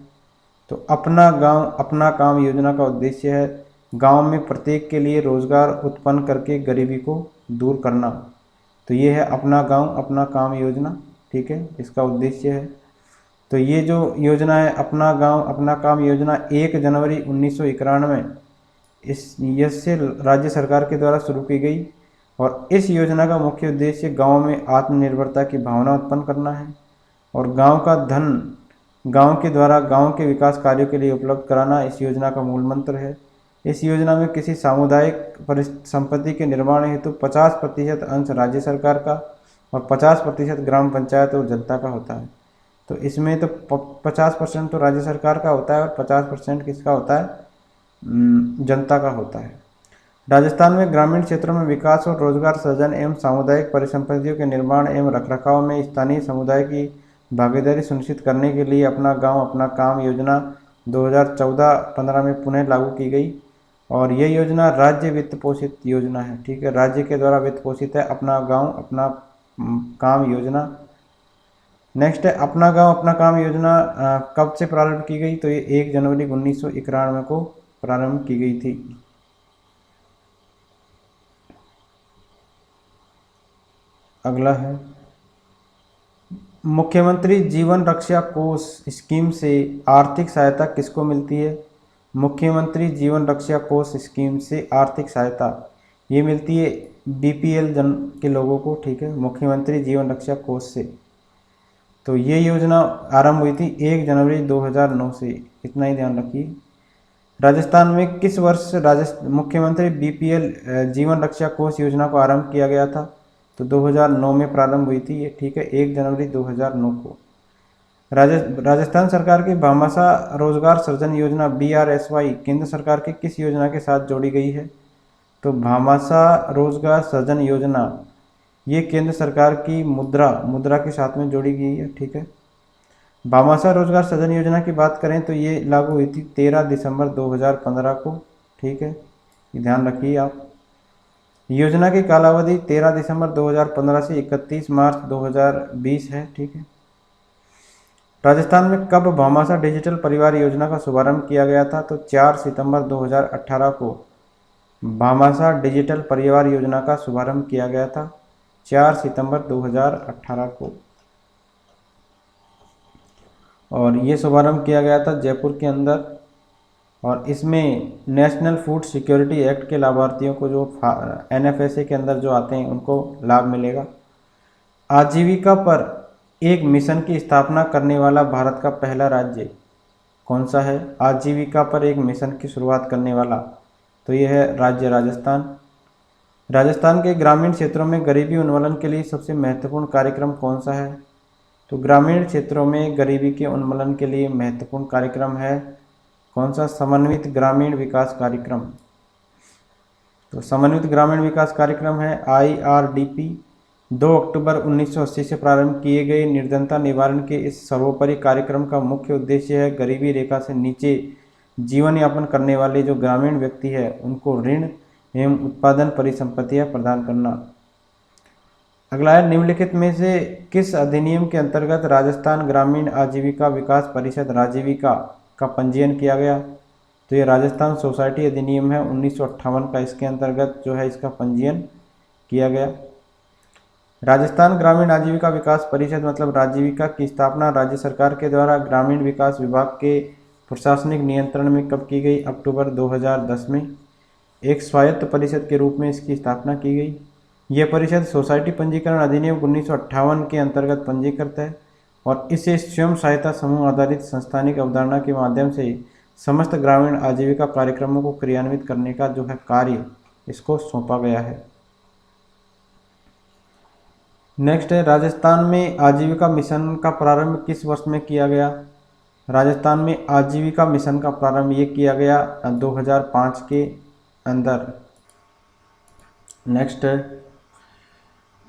तो अपना गांव अपना काम योजना का उद्देश्य है गांव में प्रत्येक के लिए रोजगार उत्पन्न करके गरीबी को दूर करना। तो ये है अपना गांव अपना काम योजना, ठीक है, इसका उद्देश्य है। तो ये जो योजना है अपना गांव अपना काम योजना 1 जनवरी 1991 इससे राज्य सरकार के द्वारा शुरू की गई और इस योजना का मुख्य उद्देश्य गांव में आत्मनिर्भरता की भावना उत्पन्न करना है और गांव का धन गांव के द्वारा गांव के विकास कार्यों के लिए उपलब्ध कराना इस योजना का मूल मंत्र है। इस योजना में किसी सामुदायिक संपत्ति के निर्माण हेतु 50% अंश राज्य सरकार का और 50% ग्राम पंचायत और जनता का होता है। तो इसमें तो 50% तो राज्य सरकार का होता है और 50% किसका होता है? जनता का होता है। राजस्थान में ग्रामीण क्षेत्रों में विकास और रोजगार सृजन एवं सामुदायिक परिसंपत्तियों के निर्माण एवं रखरखाव में स्थानीय समुदाय की भागीदारी सुनिश्चित करने के लिए अपना गांव अपना काम योजना 2014-15 में पुनः लागू की गई और यह योजना राज्य वित्त पोषित योजना है, ठीक है, राज्य के द्वारा वित्त पोषित है अपना गांव अपना काम योजना। नेक्स्ट है अपना गांव अपना काम योजना कब से प्रारंभ की गई? तो ये 1 जनवरी 1991 को प्रारंभ की गई थी। अगला है मुख्यमंत्री जीवन रक्षा कोष स्कीम से आर्थिक सहायता किसको मिलती है? मुख्यमंत्री जीवन रक्षा कोष स्कीम से आर्थिक सहायता ये मिलती है BPL जन के लोगों को, ठीक है, मुख्यमंत्री जीवन रक्षा कोष से। तो ये योजना आरंभ हुई थी 1 जनवरी 2009 से, इतना ही ध्यान रखिए। राजस्थान में किस वर्ष मुख्यमंत्री BPL जीवन रक्षा कोष योजना को आरंभ किया गया था? तो 2009 में प्रारंभ हुई थी ये, ठीक है, 1 जनवरी 2009 को। राजस्थान सरकार की भामाशाह रोजगार सृजन योजना BRSY केंद्र सरकार की किस योजना के साथ जोड़ी गई है? तो भामाशाह रोजगार सृजन योजना ये केंद्र सरकार की मुद्रा के साथ में जोड़ी गई है। ठीक है। भामाशाह रोजगार सृजन योजना की बात करें तो ये लागू हुई थी 13 दिसंबर 2015 को। ठीक है, ये ध्यान रखिए आप। योजना की कालावधि 13 दिसंबर 2015 से 31 मार्च 2020 है। ठीक है। राजस्थान में कब भामाशाह डिजिटल परिवार योजना का शुभारंभ किया गया था? तो 4 सितंबर 2018 को भामाशाह डिजिटल परिवार योजना का शुभारंभ किया गया था, 4 सितंबर 2018 को। और ये शुभारंभ किया गया था जयपुर के अंदर। और इसमें नेशनल फूड सिक्योरिटी एक्ट के लाभार्थियों को, जो NFSA के अंदर जो आते हैं, उनको लाभ मिलेगा। आजीविका पर एक मिशन की स्थापना करने वाला भारत का पहला राज्य कौन सा है? आजीविका पर एक मिशन की शुरुआत करने वाला, तो ये है राज्य राजस्थान। राजस्थान के ग्रामीण क्षेत्रों में गरीबी उन्मूलन के लिए सबसे महत्वपूर्ण कार्यक्रम कौन सा है? तो ग्रामीण क्षेत्रों में गरीबी के उन्मूलन के लिए महत्वपूर्ण कार्यक्रम है कौन सा? समन्वित ग्रामीण विकास कार्यक्रम। तो समन्वित ग्रामीण विकास कार्यक्रम है IRDP। 2 अक्टूबर 1980 से प्रारंभ किए गए निर्धनता निवारण के इस सर्वोपरि कार्यक्रम का मुख्य उद्देश्य है गरीबी रेखा से नीचे जीवन यापन करने वाले जो ग्रामीण व्यक्ति है उनको ऋण एवं उत्पादन परिसंपत्तियां प्रदान करना। अगला है, निम्नलिखित में से किस अधिनियम के अंतर्गत राजस्थान ग्रामीण आजीविका विकास परिषद राजीविका का पंजीयन किया गया? तो ये राजस्थान सोसाइटी अधिनियम है 1958 का, इसके अंतर्गत जो है इसका पंजीयन किया गया। राजस्थान ग्रामीण आजीविका विकास परिषद मतलब राजीविका की स्थापना राज्य सरकार के द्वारा ग्रामीण विकास विभाग के प्रशासनिक नियंत्रण में कब की गई? अक्टूबर 2010 में। एक स्वायत्त परिषद के रूप में इसकी स्थापना की गई। यह परिषद सोसाइटी पंजीकरण अधिनियम 1958 के अंतर्गत पंजीकृत है और इसे स्वयं सहायता समूह आधारित संस्थानिक अवधारणा के माध्यम से समस्त ग्रामीण आजीविका कार्यक्रमों को क्रियान्वित करने का जो है कार्य इसको सौंपा गया है। नेक्स्ट है, राजस्थान में आजीविका मिशन का प्रारंभ किस वर्ष में किया गया? राजस्थान में आजीविका मिशन का प्रारंभ ये किया गया 2005 के अंदर। नेक्स्ट है,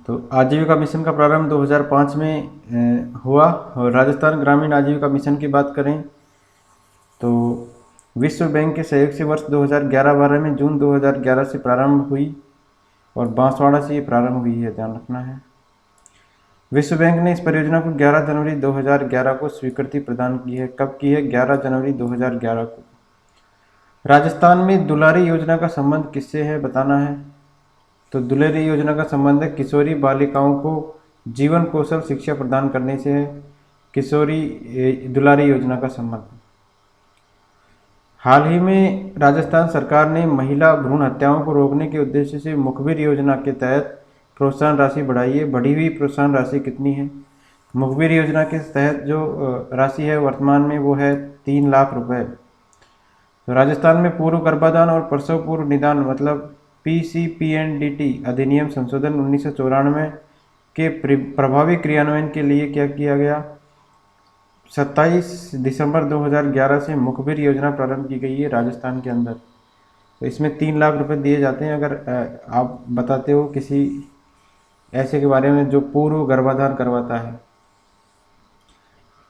तो आजीविका मिशन का प्रारंभ 2005 में हुआ। और राजस्थान ग्रामीण आजीविका मिशन की बात करें तो विश्व बैंक के सहयोग से वर्ष 2011-12 में जून 2011 से प्रारंभ हुई और बांसवाड़ा से ये प्रारंभ हुई है, ध्यान रखना है। विश्व बैंक ने इस परियोजना को 11 जनवरी 2011 को स्वीकृति प्रदान की है। कब की है? 11 जनवरी 2011 को। राजस्थान में दुलारी योजना का संबंध किससे है बताना है। तो दुलारी योजना का संबंध है किशोरी बालिकाओं को जीवन कौशल शिक्षा प्रदान करने से है, किशोरी दुलारी योजना का संबंध। हाल ही में राजस्थान सरकार ने महिला भ्रूण हत्याओं को रोकने के उद्देश्य से मुखबिर योजना के तहत प्रोत्साहन राशि बढ़ाई है। बढ़ी हुई प्रोत्साहन राशि कितनी है? मुखबिर योजना के तहत जो राशि है वर्तमान में वो है 3 लाख रुपए। तो राजस्थान में पूर्व गर्भाधान और प्रसव पूर्व निदान मतलब PCPNDT अधिनियम संशोधन 1994 के प्रभावी क्रियान्वयन के लिए क्या किया गया? 27 दिसंबर 2011 से मुखबिर योजना प्रारंभ की गई है राजस्थान के अंदर। तो इसमें 3 लाख रुपए दिए जाते हैं अगर आप बताते हो किसी ऐसे के बारे में जो पूर्व गर्भाधान करवाता है।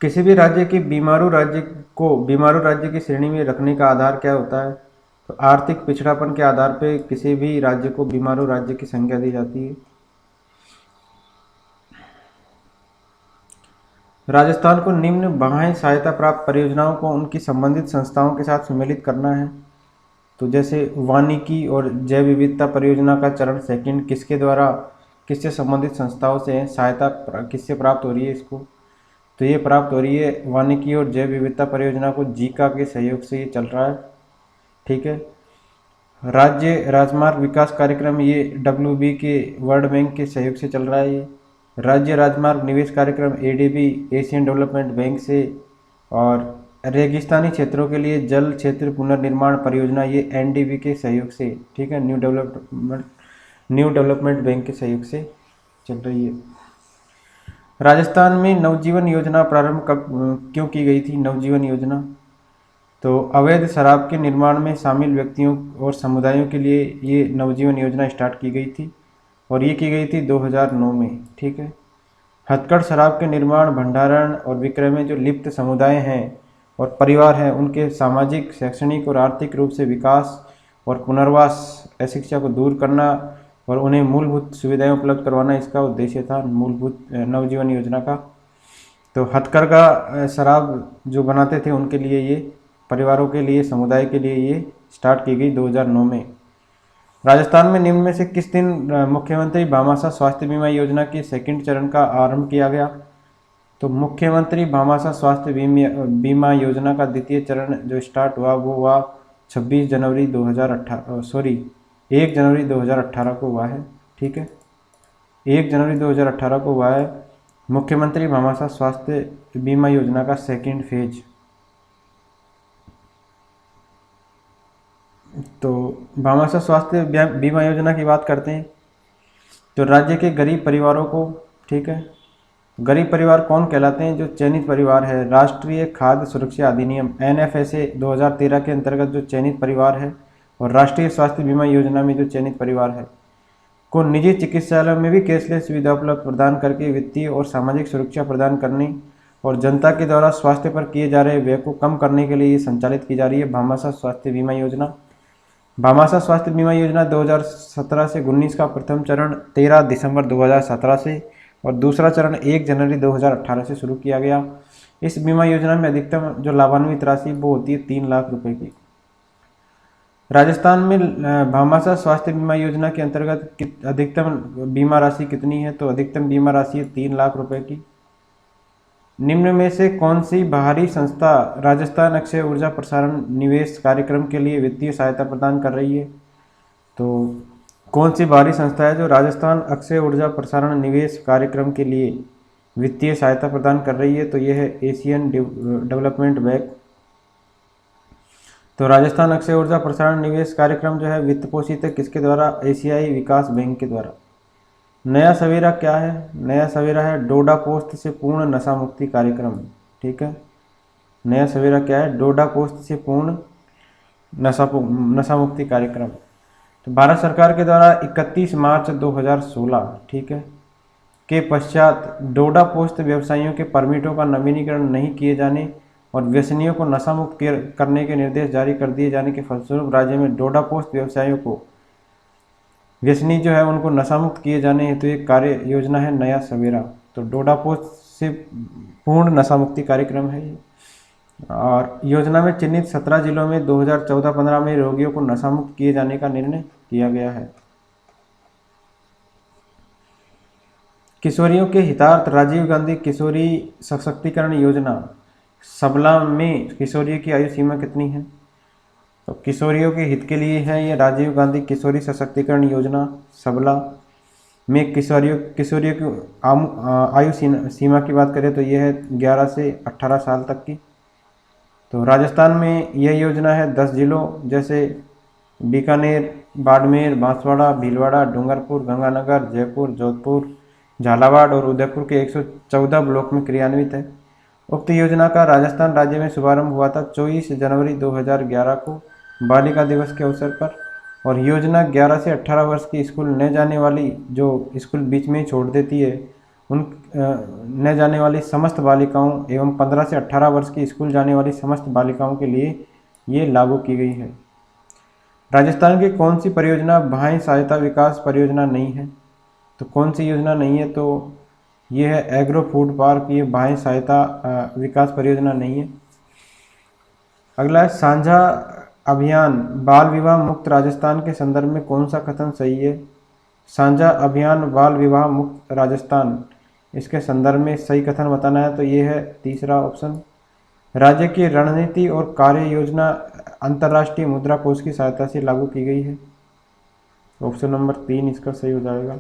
किसी भी राज्य की बीमारू राज्य की श्रेणी में रखने का आधार क्या होता है? तो आर्थिक पिछड़ापन के आधार पर किसी भी राज्य को बीमारू राज्य की संज्ञा दी जाती है। राजस्थान को निम्न बाह्य सहायता प्राप्त परियोजनाओं को उनकी संबंधित संस्थाओं के साथ सम्मिलित करना है। तो जैसे वानिकी और जैव विविधता परियोजना का चरण सेकंड किसके द्वारा, किससे संबंधित संस्थाओं से सहायता किससे प्राप्त हो रही है इसको? तो ये प्राप्त हो रही है वानिकी और जैव विविधता परियोजना को जीका के सहयोग से ये चल रहा है। ठीक है। राज्य राजमार्ग विकास कार्यक्रम ये WB के वर्ल्ड बैंक के सहयोग से चल रहा है। ये राज्य राजमार्ग निवेश कार्यक्रम ADB एशियन डेवलपमेंट बैंक से, और रेगिस्तानी क्षेत्रों के लिए जल क्षेत्र पुनर्निर्माण परियोजना ये NDB के सहयोग से, ठीक है, न्यू डेवलपमेंट बैंक के सहयोग से चल रही है। राजस्थान में नवजीवन योजना प्रारंभ कब क्यों की गई थी? नवजीवन योजना तो अवैध शराब के निर्माण में शामिल व्यक्तियों और समुदायों के लिए ये नवजीवन योजना स्टार्ट की गई थी और ये की गई थी 2009 में। ठीक है। हथकढ़ शराब के निर्माण, भंडारण और विक्रय में जो लिप्त समुदाय हैं और परिवार हैं, उनके सामाजिक, शैक्षणिक और आर्थिक रूप से विकास और पुनर्वास, अशिक्षा को दूर करना और उन्हें मूलभूत सुविधाएं उपलब्ध करवाना इसका उद्देश्य था मूलभूत नवजीवन योजना का। तो हथकरघा शराब जो बनाते थे उनके लिए ये, परिवारों के लिए, समुदाय के लिए ये स्टार्ट की गई 2009 में। राजस्थान में निम्न में से किस दिन मुख्यमंत्री भामाशाह स्वास्थ्य बीमा योजना के सेकंड चरण का आरंभ किया गया? तो मुख्यमंत्री भामाशाह स्वास्थ्य बीमा योजना का द्वितीय चरण जो स्टार्ट हुआ वो हुआ 1 जनवरी 2018 को हुआ है। ठीक है, 1 जनवरी 2018 को हुआ है मुख्यमंत्री भामाशाह स्वास्थ्य बीमा योजना का सेकंड फेज। तो भामाशाह स्वास्थ्य बीमा योजना की बात करते हैं तो राज्य के गरीब परिवारों को, ठीक है, गरीब परिवार कौन कहलाते हैं? जो चयनित परिवार है, राष्ट्रीय खाद्य सुरक्षा अधिनियम NFSA 2013 के अंतर्गत जो चयनित परिवार है और राष्ट्रीय स्वास्थ्य बीमा योजना में जो चयनित परिवार है को निजी चिकित्सालयों में भी कैशलेस सुविधा उपलब्ध प्रदान करके वित्तीय और सामाजिक सुरक्षा प्रदान करने और जनता के द्वारा स्वास्थ्य पर किए जा रहे व्यय को कम करने के लिए ये संचालित की जा रही है भामाशाह स्वास्थ्य बीमा योजना। भामाशाह स्वास्थ्य बीमा योजना 2017 से 19 का प्रथम चरण 13 दिसंबर 2017 से और दूसरा चरण 1 जनवरी 2018 से शुरू किया गया। इस बीमा योजना में अधिकतम जो लाभान्वित राशि वो होती है 3 लाख रुपए की। राजस्थान में भामाशाह स्वास्थ्य बीमा योजना के अंतर्गत अधिकतम बीमा राशि कितनी है? तो अधिकतम बीमा राशि है 3 लाख रुपए की। निम्न में से कौन सी बाहरी संस्था राजस्थान अक्षय ऊर्जा प्रसारण निवेश कार्यक्रम के लिए वित्तीय सहायता प्रदान कर रही है? तो कौन सी बाहरी संस्था है जो राजस्थान अक्षय ऊर्जा प्रसारण निवेश कार्यक्रम के लिए वित्तीय सहायता प्रदान कर रही है? तो यह है एशियन डेवलपमेंट बैंक। तो राजस्थान अक्षय ऊर्जा प्रसारण निवेश कार्यक्रम जो है वित्त पोषित है किसके द्वारा? एशियाई विकास बैंक के द्वारा। नया सवेरा क्या है? नया सवेरा है डोडा पोस्त से पूर्ण नशा मुक्ति कार्यक्रम। ठीक है, नया सवेरा क्या है? डोडा पोस्त से पूर्ण नशा मुक्ति कार्यक्रम। तो भारत सरकार के द्वारा 31 मार्च 2016, ठीक है, के पश्चात डोडा पोस्त व्यवसायियों के परमिटों का नवीनीकरण नहीं किए जाने और व्यसनियों को नशा मुक्त करने के निर्देश जारी कर दिए जाने के फलस्वरूप राज्य में डोडा पोस्त व्यवसायियों को, व्यसनी जो है उनको नशा मुक्त किए जाने हेतु एक कार्य योजना है नया सवेरा। तो डोडा पोस्त से पूर्ण नशा मुक्ति कार्यक्रम है ये। और योजना में चिन्हित 17 जिलों में 2014-15 में रोगियों को नशा मुक्त किए जाने का निर्णय किया गया है। किशोरियों के हितार्थ राजीव गांधी किशोरी सशक्तिकरण योजना सबला में किशोरियों की आयु सीमा कितनी है? तो किशोरियों के हित के लिए है ये राजीव गांधी किशोरी सशक्तिकरण योजना सबला में। किशोरियों की आयु सीमा की बात करें तो यह है 11 से 18 साल तक की। तो राजस्थान में यह योजना है 10 जिलों जैसे बीकानेर, बाड़मेर, बांसवाड़ा, भीलवाड़ा, डूंगरपुर, गंगानगर, जयपुर, जोधपुर, झालावाड़ और उदयपुर के 114 ब्लॉक में क्रियान्वित है। उक्त योजना का राजस्थान राज्य में शुभारंभ हुआ था 24 जनवरी 2011 को बालिका दिवस के अवसर पर। और योजना 11 से 18 वर्ष की स्कूल न जाने वाली, जो स्कूल बीच में ही छोड़ देती है, उन न जाने वाली समस्त बालिकाओं एवं 15 से 18 वर्ष की स्कूल जाने वाली समस्त बालिकाओं के लिए ये लागू की गई है। राजस्थान की कौन सी परियोजना भाई सहायता विकास परियोजना नहीं है? तो कौन सी योजना नहीं है? तो ये है एग्रो फूड पार्क, ये भाई सहायता विकास परियोजना नहीं है। अगला है साझा अभियान बाल विवाह मुक्त राजस्थान के संदर्भ में कौन सा कथन सही है? साझा अभियान बाल विवाह मुक्त राजस्थान, इसके संदर्भ में सही कथन बताना है तो ये है तीसरा ऑप्शन। राज्य की रणनीति और कार्य योजना अंतर्राष्ट्रीय मुद्रा कोष की सहायता से लागू की गई है। ऑप्शन नंबर 3 इसका सही हो जाएगा।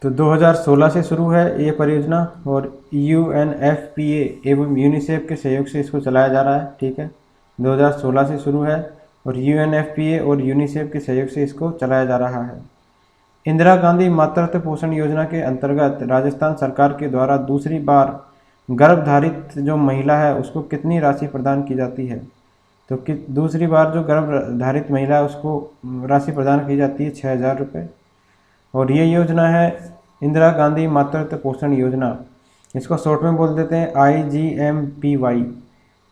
तो 2016 से शुरू है ये परियोजना और UNFPA एवं यूनिसेफ के सहयोग से इसको चलाया जा रहा है। ठीक है, 2016 से शुरू है और UNFPA और यूनिसेफ के सहयोग से इसको चलाया जा रहा है। इंदिरा गांधी मातृत्व पोषण योजना के अंतर्गत राजस्थान सरकार के द्वारा दूसरी बार गर्भधारित जो महिला है उसको कितनी राशि प्रदान की जाती है? तो कि दूसरी बार जो गर्भधारित महिला है उसको राशि प्रदान की जाती है 6,000 रुपये। और ये योजना है इंदिरा गांधी मातृत्व पोषण योजना, इसको शॉर्ट में बोल देते हैं IGMPY।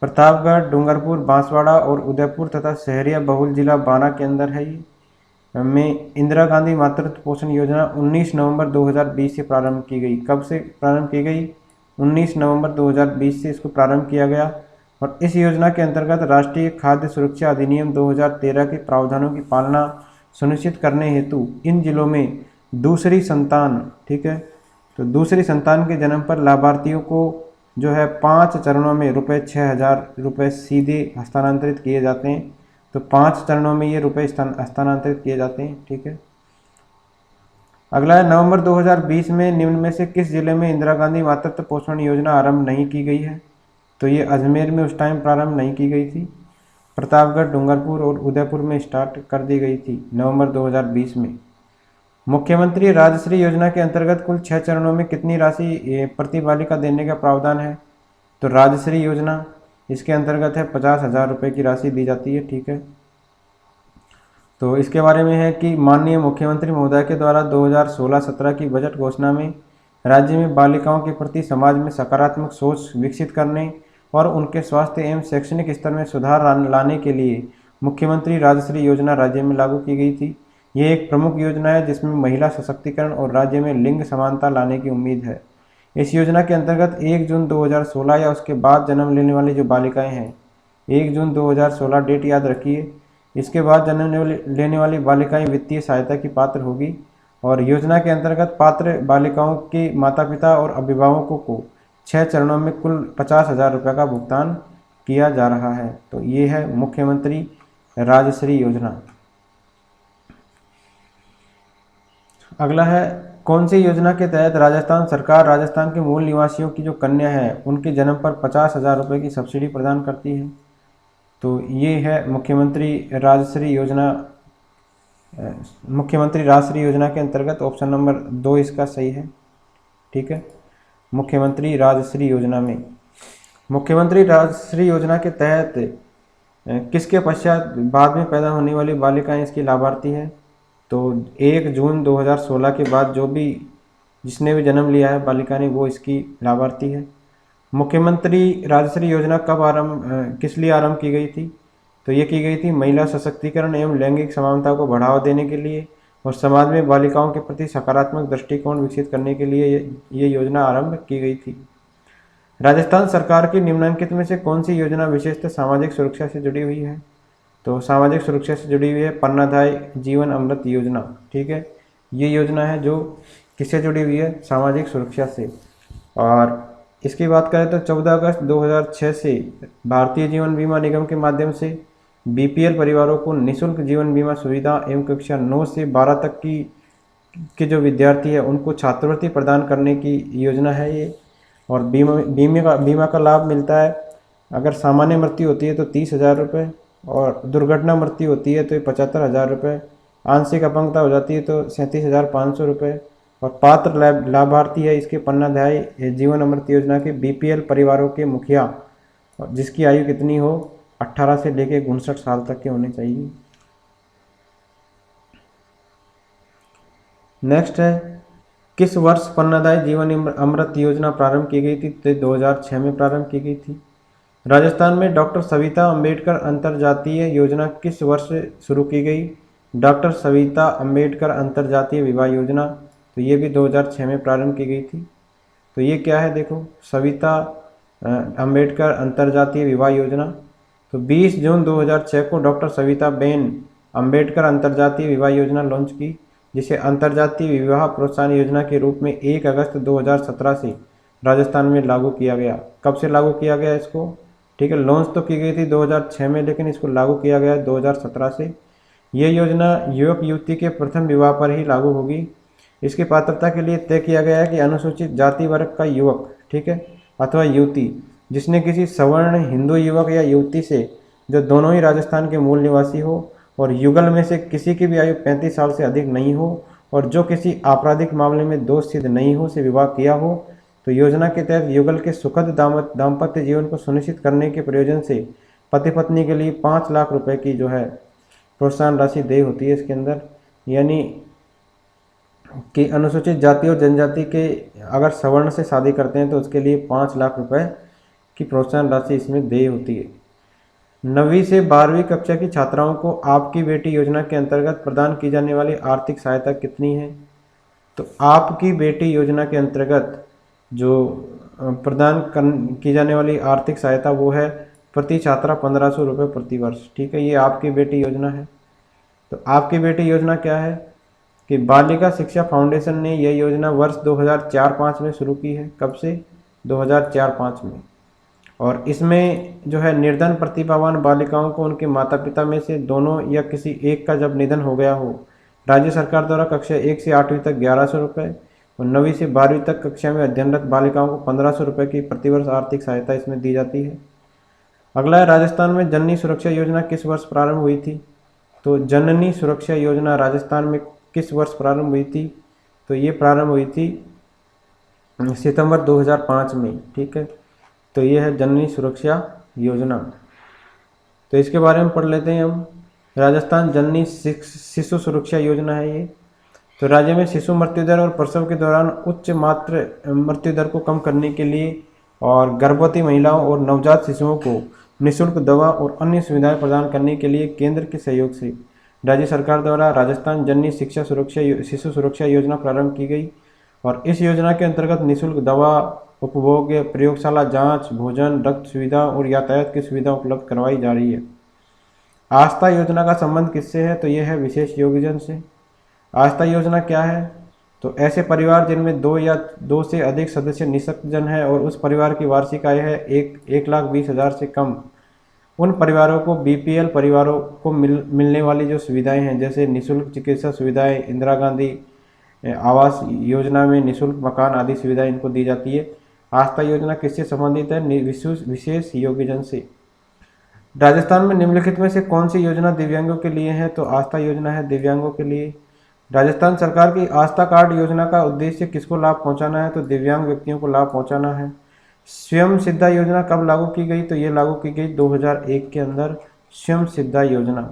प्रतापगढ़, डूंगरपुर, बांसवाड़ा और उदयपुर तथा शहरिया बहुल जिला बाना के अंदर है ये। में इंदिरा गांधी मातृत्व पोषण योजना 19 नवंबर 2020 से प्रारंभ की गई। कब से प्रारंभ की गई? 19 नवंबर 2020 से इसको प्रारंभ किया गया। और इस योजना के अंतर्गत राष्ट्रीय खाद्य सुरक्षा अधिनियम 2013 के प्रावधानों की पालना सुनिश्चित करने हेतु इन जिलों में दूसरी संतान, ठीक है, तो दूसरी संतान के जन्म पर लाभार्थियों को जो है 5 चरणों में रुपये 6,000 रुपये सीधे हस्तांतरित किए जाते हैं। तो 5 चरणों में ये रुपये हस्तांतरित किए जाते हैं, ठीक है। अगला है नवंबर 2020 में निम्न में से किस जिले में इंदिरा गांधी मातृत्व पोषण योजना आरंभ नहीं की गई है? तो ये अजमेर में उस टाइम प्रारंभ नहीं की गई थी। प्रतापगढ़, डूंगरपुर और उदयपुर में स्टार्ट कर दी गई थी नवंबर 2020 में। मुख्यमंत्री राजश्री योजना के अंतर्गत कुल 6 चरणों में कितनी राशि प्रति बालिका देने का प्रावधान है? तो राजश्री योजना इसके अंतर्गत है 50,000 रुपये की राशि दी जाती है, ठीक है। तो इसके बारे में है कि माननीय मुख्यमंत्री महोदय के द्वारा 2016-17 की बजट घोषणा में राज्य में बालिकाओं के प्रति समाज में सकारात्मक सोच विकसित करने और उनके स्वास्थ्य एवं शैक्षणिक स्तर में सुधार लाने के लिए मुख्यमंत्री राजश्री योजना राज्य में लागू की गई थी। ये एक प्रमुख योजना है जिसमें महिला सशक्तिकरण और राज्य में लिंग समानता लाने की उम्मीद है। इस योजना के अंतर्गत 1 जून 2016 या उसके बाद जन्म लेने वाली जो बालिकाएं हैं, 1 जून 2016 डेट याद रखिए, इसके बाद जन्म लेने वाली बालिकाएं वित्तीय सहायता की पात्र होगी। और योजना के अंतर्गत पात्र बालिकाओं के माता पिता और अभिभावकों को 6 चरणों में कुल 50,000 रुपये का भुगतान किया जा रहा है। तो ये है मुख्यमंत्री राजश्री योजना। अगला है कौन सी योजना के तहत राजस्थान सरकार राजस्थान के मूल निवासियों की जो कन्या है उनके जन्म पर 50,000 रुपये की सब्सिडी प्रदान करती है? तो ये है मुख्यमंत्री राजश्री योजना। मुख्यमंत्री राजश्री योजना के अंतर्गत ऑप्शन नंबर 2 इसका सही है, ठीक है। मुख्यमंत्री राजश्री योजना में मुख्यमंत्री राजश्री योजना के तहत किसके पश्चात बाद में पैदा होने वाली बालिकाएं इसकी लाभार्थी है? तो 1 जून 2016 के बाद जो भी जिसने भी जन्म लिया है बालिका ने वो इसकी लाभार्थी है। मुख्यमंत्री राजश्री योजना कब किस लिए आरंभ की गई थी? तो ये की गई थी महिला सशक्तिकरण एवं लैंगिक समानता को बढ़ावा देने के लिए और समाज में बालिकाओं के प्रति सकारात्मक दृष्टिकोण विकसित करने के लिए ये योजना आरंभ की गई थी। राजस्थान सरकार की निम्नलिखित में से कौन सी योजना विशेषतः सामाजिक सुरक्षा से जुड़ी हुई है? तो सामाजिक सुरक्षा से जुड़ी हुई है पन्नाधाय जीवन अमृत योजना, ठीक है। ये योजना है जो किससे जुड़ी हुई है? सामाजिक सुरक्षा से। और इसकी बात करें तो 14 अगस्त 2006 से भारतीय जीवन बीमा निगम के माध्यम से BPL परिवारों को निःशुल्क जीवन बीमा सुविधा एवं कक्षा 9 से 12 तक के जो विद्यार्थी है उनको छात्रवृत्ति प्रदान करने की योजना है ये। और बीमा का लाभ मिलता है अगर सामान्य मृत्यु होती है तो 30,000 रुपये और दुर्घटना मृत्यु होती है तो 75,000 रुपये, आंशिक अपंगता हो जाती है तो 37,500 रुपये। और पात्र लाभार्थी है इसके पन्नाधाय जीवन अमृत योजना के BPL परिवारों के मुखिया जिसकी आयु कितनी हो 18 से लेकर 59 साल तक के होने चाहिए। नेक्स्ट है किस वर्ष पन्नाधाय जीवन अमृत योजना प्रारंभ की गई थी? तो 2006 में प्रारंभ की गई थी। राजस्थान में डॉक्टर सविता अम्बेडकर अंतर्जातीय योजना किस वर्ष शुरू की गई? डॉक्टर सविता अम्बेडकर अंतर्जातीय विवाह योजना, तो ये भी 2006 में प्रारंभ की गई थी। तो ये क्या है देखो, सविता अम्बेडकर अंतर्जातीय विवाह योजना। तो 20 जून 2006 को डॉक्टर सविता बेन अम्बेडकर अंतर्जातीय विवाह योजना लॉन्च की, जिसे अंतर्जातीय विवाह प्रोत्साहन योजना के रूप में 1 अगस्त 2017 से राजस्थान में लागू किया गया। कब से लागू किया गया इसको? ठीक है, लॉन्च तो की गई थी 2006 में, लेकिन इसको लागू किया गया 2017 से। ये योजना युवक युवती के प्रथम विवाह पर ही लागू होगी। इसकी पात्रता के लिए तय किया गया है कि अनुसूचित जाति वर्ग का युवक, ठीक है, अथवा युवती जिसने किसी सवर्ण हिंदू युवक या युवती से जो दोनों ही राजस्थान के मूल निवासी हो और युगल में से किसी की भी आयु 35 साल से अधिक नहीं हो और जो किसी आपराधिक मामले में दोष सिद्ध नहीं हो से विवाह किया हो, तो योजना के तहत युगल के सुखद दाम्पत्य जीवन को सुनिश्चित करने के प्रयोजन से पति पत्नी के लिए 5 लाख रुपए की जो है प्रोत्साहन राशि देय होती है इसके अंदर। यानी कि अनुसूचित जाति और जनजाति के अगर सवर्ण से शादी करते हैं तो उसके लिए 5 लाख रुपए की प्रोत्साहन राशि इसमें देय होती है। 9वीं से 12वीं कक्षा की छात्राओं को आपकी बेटी योजना के अंतर्गत प्रदान की जाने वाली आर्थिक सहायता कितनी है? तो आपकी बेटी योजना के अंतर्गत जो प्रदान की जाने वाली आर्थिक सहायता वो है प्रति छात्रा 1500 रुपये प्रति वर्ष। ठीक है, ये आपकी बेटी योजना है। तो आपकी बेटी योजना क्या है कि बालिका शिक्षा फाउंडेशन ने यह योजना वर्ष 2004-05 में शुरू की है। कब से? 2004-05 में। और इसमें जो है निर्धन प्रतिभावान बालिकाओं को उनके माता पिता में से दोनों या किसी एक का जब निधन हो गया हो, राज्य सरकार द्वारा कक्षा 1 से 8वीं तक 1100 रुपये और 9वीं से 12वीं तक कक्षा में अध्ययनरत बालिकाओं को 1500 रुपये की प्रतिवर्ष आर्थिक सहायता इसमें दी जाती है। अगला है, राजस्थान में जननी सुरक्षा योजना किस वर्ष प्रारंभ हुई थी? तो जननी सुरक्षा योजना राजस्थान में किस वर्ष प्रारंभ हुई थी? तो ये प्रारंभ हुई थी सितंबर 2005 में। ठीक है, तो ये है जननी सुरक्षा योजना। तो इसके बारे में पढ़ लेते हैं हम। राजस्थान जननी शिशु सुरक्षा योजना है ये। तो राज्य में शिशु मृत्यु दर और प्रसव के दौरान उच्च मातृ मृत्यु दर को कम करने के लिए और गर्भवती महिलाओं और नवजात शिशुओं को निःशुल्क दवा और अन्य सुविधाएं प्रदान करने के लिए केंद्र के सहयोग से राज्य सरकार द्वारा राजस्थान जननी शिशु सुरक्षा योजना प्रारंभ की गई। और इस योजना के अंतर्गत निःशुल्क दवा, उपभोग, प्रयोगशाला जांच, भोजन, रक्त सुविधा और यातायात की सुविधा उपलब्ध करवाई जा रही है। आस्था योजना का संबंध किससे है? तो यह है विशेष योग्यजन से। आस्था योजना क्या है? तो ऐसे परिवार जिनमें 2 या 2 से अधिक सदस्य निःशक्तजन है और उस परिवार की वार्षिक आय है 1,20,000 से कम, उन परिवारों को बीपीएल परिवारों को मिलने वाली जो सुविधाएं हैं, जैसे निःशुल्क चिकित्सा सुविधाएं, इंदिरा गांधी आवास योजना में निःशुल्क मकान आदि सुविधाएं इनको दी जाती है। आस्था योजना किससे संबंधित है? विशेष योग्यजन से। राजस्थान में निम्नलिखित में से कौन सी योजना दिव्यांगों के लिए है? तो आस्था योजना है दिव्यांगों के लिए। राजस्थान सरकार की आस्था कार्ड योजना का उद्देश्य किसको लाभ पहुंचाना है? तो दिव्यांग व्यक्तियों को लाभ पहुंचाना है। स्वयं सिद्धा योजना कब लागू की गई? तो ये लागू की गई 2001 के अंदर स्वयं सिद्धा योजना।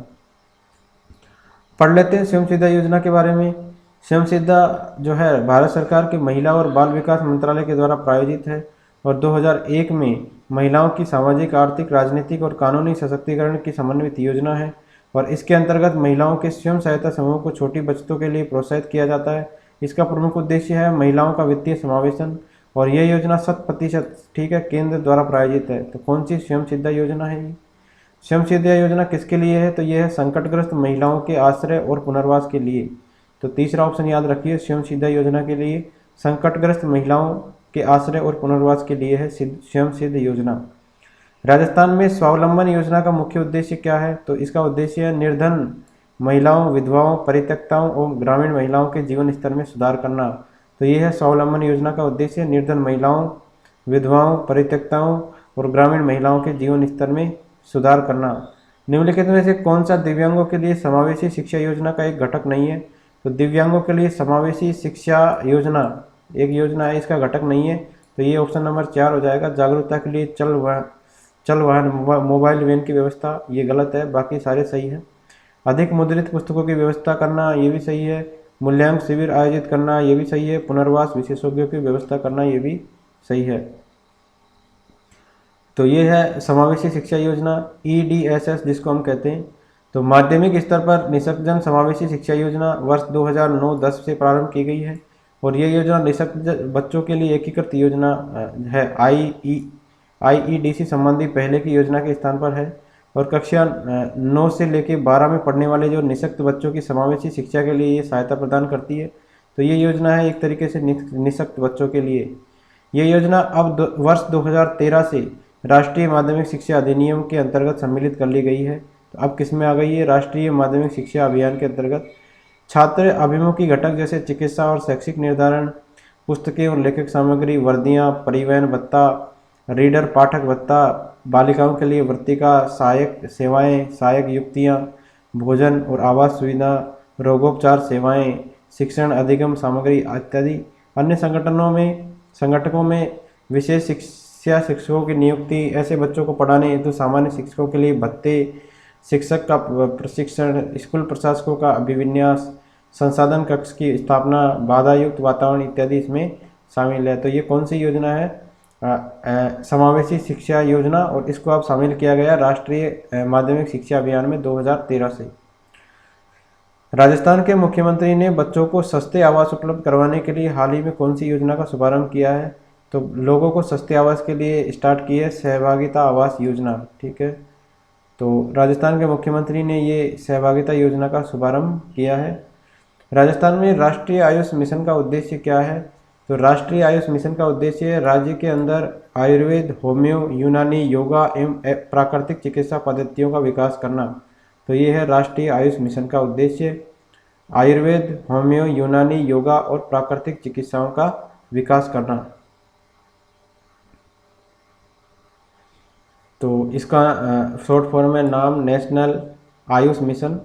पढ़ लेते हैं स्वयं सिद्धा योजना के बारे में। स्वयं सिद्धा जो है भारत सरकार के महिला और बाल विकास मंत्रालय के द्वारा प्रायोजित है और 2001 में महिलाओं की सामाजिक, आर्थिक, राजनीतिक और कानूनी सशक्तिकरण की समन्वित योजना है। और इसके अंतर्गत महिलाओं के स्वयं सहायता समूह को छोटी बचतों के लिए प्रोत्साहित किया जाता है। इसका प्रमुख उद्देश्य है महिलाओं का वित्तीय समावेशन और यह योजना 100% ठीक है केंद्र द्वारा प्रायोजित है। तो कौन सी स्वयं सिद्धा योजना है ये? स्वयं सिद्धा योजना किसके लिए है? तो यह है संकटग्रस्त महिलाओं के आश्रय और पुनर्वास के लिए। तो तीसरा ऑप्शन याद रखिए, स्वयं सिद्धा योजना के लिए संकटग्रस्त महिलाओं के आश्रय और पुनर्वास के लिए है स्वयं सिद्ध योजना। राजस्थान में स्वावलंबन योजना का मुख्य उद्देश्य क्या है? तो इसका उद्देश्य है निर्धन महिलाओं, विधवाओं, परित्यक्ताओं और ग्रामीण महिलाओं के जीवन स्तर में सुधार करना। तो ये है स्वावलंबन योजना का उद्देश्य, निर्धन महिलाओं, विधवाओं, परित्यक्ताओं और ग्रामीण महिलाओं के जीवन स्तर में सुधार करना। निम्नलिखित में से कौन सा दिव्यांगों के लिए समावेशी शिक्षा योजना का एक घटक नहीं है? तो दिव्यांगों के लिए समावेशी शिक्षा योजना एक योजना है, इसका घटक नहीं है। तो ये ऑप्शन नंबर 4 हो जाएगा। जागरूकता के लिए चल वाहन मोबाइल वैन की व्यवस्था, ये गलत है, बाकी सारे सही है। अधिक मुद्रित पुस्तकों की व्यवस्था करना, ये भी सही है। मूल्यांकन शिविर आयोजित करना, ये भी सही है। पुनर्वास विशेषज्ञों की व्यवस्था करना, ये भी सही है। तो ये है समावेशी शिक्षा योजना EDSS जिसको हम कहते हैं। तो माध्यमिक स्तर पर निःशक्तजन समावेशी शिक्षा योजना वर्ष 2009-10 से प्रारंभ की गई है और ये योजना निःशक्त बच्चों के लिए एकीकृत योजना है। IEDC संबंधी पहले की योजना के स्थान पर है और कक्षा 9 से लेकर 12 में पढ़ने वाले जो निःशक्त बच्चों की समावेशी शिक्षा के लिए ये सहायता प्रदान करती है। तो ये योजना है एक तरीके से निःशक्त बच्चों के लिए। ये योजना अब वर्ष 2013 से राष्ट्रीय माध्यमिक शिक्षा अधिनियम के अंतर्गत सम्मिलित कर ली गई है। तो अब किस में आ गई है? राष्ट्रीय माध्यमिक शिक्षा अभियान के अंतर्गत। छात्र अभिमुखी घटक जैसे चिकित्सा और शैक्षिक निर्धारण, पुस्तकें और लेखक सामग्री, वर्दियाँ, परिवहन भत्ता, रीडर पाठक भत्ता, बालिकाओं के लिए वृत्तिका सहायक सेवाएं, सहायक युक्तियाँ, भोजन और आवास सुविधा, रोगोपचार सेवाएं, शिक्षण, अधिगम सामग्री इत्यादि। अन्य संगठकों में विशेष शिक्षकों की नियुक्ति, ऐसे बच्चों को पढ़ाने हेतु सामान्य शिक्षकों के लिए भत्ते, शिक्षक का प्रशिक्षण, स्कूल प्रशासकों का अभिविन्यास, संसाधन कक्ष की स्थापना, बाधा युक्त वातावरण इत्यादि इसमें शामिल है। तो ये कौन सी योजना है? समावेशी शिक्षा योजना, और इसको अब शामिल किया गया राष्ट्रीय माध्यमिक शिक्षा अभियान में 2013 से। राजस्थान के मुख्यमंत्री ने बच्चों को सस्ते आवास उपलब्ध करवाने के लिए हाल ही में कौन सी योजना का शुभारंभ किया है? तो लोगों को सस्ते आवास के लिए स्टार्ट की है सहभागिता आवास योजना। ठीक है, तो राजस्थान के मुख्यमंत्री ने ये सहभागिता योजना का शुभारंभ किया है। राजस्थान में राष्ट्रीय आयुष मिशन का उद्देश्य क्या है? तो राष्ट्रीय आयुष मिशन का उद्देश्य राज्य के अंदर आयुर्वेद, होम्यो, यूनानी, योगा एवं प्राकृतिक चिकित्सा पद्धतियों का विकास करना। तो ये है राष्ट्रीय आयुष मिशन का उद्देश्य, आयुर्वेद, होम्यो, यूनानी, योगा और प्राकृतिक चिकित्साओं का विकास करना। तो इसका शॉर्ट फॉर्म है नाम नेशनल आयुष मिशन।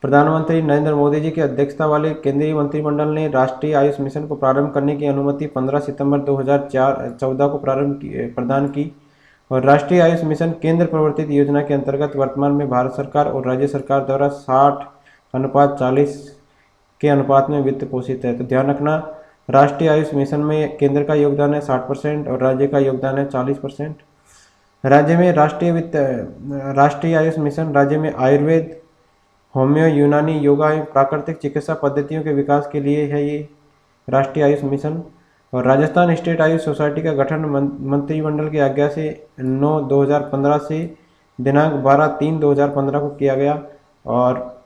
प्रधानमंत्री नरेंद्र मोदी जी की अध्यक्षता वाले केंद्रीय मंत्रिमंडल ने राष्ट्रीय आयुष मिशन को प्रारंभ करने की अनुमति 15 सितंबर 2014 को प्रदान की। और राष्ट्रीय आयुष मिशन केंद्र प्रवर्तित योजना के अंतर्गत वर्तमान में भारत सरकार और राज्य सरकार द्वारा 60:40 के अनुपात में वित्त पोषित है। तो ध्यान रखना, राष्ट्रीय आयुष मिशन में केंद्र का योगदान है 60% और राज्य का योगदान है 40%। राज्य में राष्ट्रीय आयुष मिशन राज्य में आयुर्वेद, होम्यो, यूनानी, योगा एवं प्राकृतिक चिकित्सा पद्धतियों के विकास के लिए है ये राष्ट्रीय आयुष मिशन। और राजस्थान स्टेट आयुष सोसाइटी का गठन मंत्रिमंडल की आज्ञा से 9/2015 से दिनांक 12/3/2015 को किया गया। और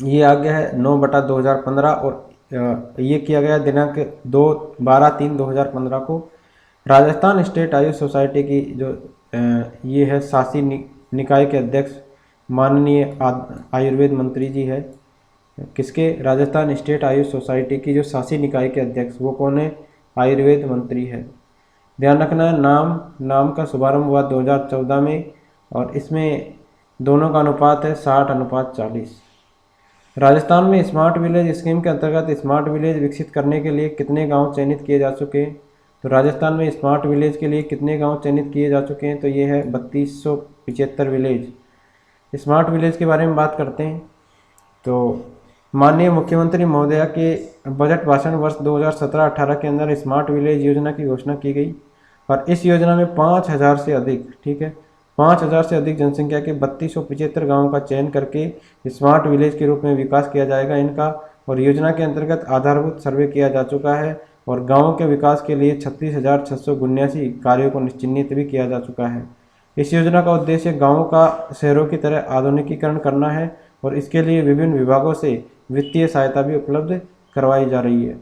ये आज्ञा है 9/2015 और ये किया गया दिनांक 12/3/2015 को। राजस्थान स्टेट आयुष सोसाइटी की जो ये है शासी निकाय के अध्यक्ष माननीय आयुर्वेद मंत्री जी है। किसके? राजस्थान स्टेट आयुष सोसाइटी की जो शासी निकाय के अध्यक्ष, वो कौन है? आयुर्वेद मंत्री है। ध्यान रखना, नाम का शुभारंभ हुआ 2014 में और इसमें दोनों का अनुपात है 60:40। राजस्थान में स्मार्ट विलेज स्कीम के अंतर्गत स्मार्ट विलेज विकसित करने के लिए कितने गाँव चयनित किए जा चुके हैं? तो राजस्थान में स्मार्ट विलेज के लिए कितने गाँव चयनित किए जा चुके हैं? तो ये है 3275 विलेज। स्मार्ट विलेज के बारे में बात करते हैं। तो माननीय मुख्यमंत्री महोदया के बजट भाषण वर्ष 2017-18 के अंदर स्मार्ट विलेज योजना की घोषणा की गई और इस योजना में 5000 से अधिक, ठीक है, 5000 से अधिक जनसंख्या के 3275 गाँवों का चयन करके स्मार्ट विलेज के रूप में विकास किया जाएगा इनका। और योजना के अंतर्गत आधारभूत सर्वे किया जा चुका है और गाँवों के विकास के लिए 36,679 कार्यों को चिन्हित भी किया जा चुका है। इस योजना का उद्देश्य गाँवों का शहरों की तरह आधुनिकीकरण करना है और इसके लिए विभिन्न विभागों से वित्तीय सहायता भी उपलब्ध करवाई जा रही है।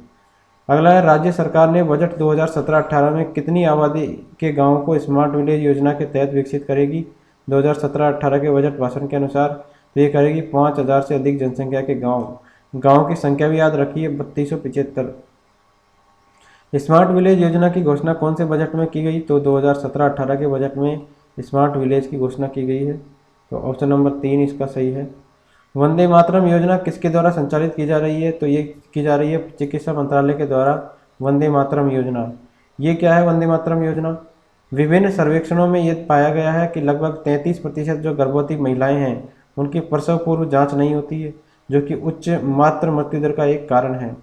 अगला है, राज्य सरकार ने बजट 2017-18 में कितनी आबादी के गाँवों को स्मार्ट विलेज योजना के तहत विकसित करेगी? 2017-18 के बजट भाषण के अनुसार तो ये करेगी 5000 से अधिक जनसंख्या के गाँव की संख्या भी याद रखिए 3275। स्मार्ट विलेज योजना की घोषणा कौन से बजट में की गई? तो 2017-18 के बजट में स्मार्ट विलेज की घोषणा की गई है। तो ऑप्शन नंबर 3 इसका सही है। वंदे मातरम योजना किसके द्वारा संचालित की जा रही है? तो ये की जा रही है चिकित्सा मंत्रालय के द्वारा वंदे मातरम योजना। ये क्या है वंदे मातरम योजना? विभिन्न सर्वेक्षणों में ये पाया गया है कि लगभग 33% जो गर्भवती महिलाएं हैं उनकी प्रसव पूर्व जांच नहीं होती है, जो कि उच्च मातृ मृत्यु दर का एक कारण है।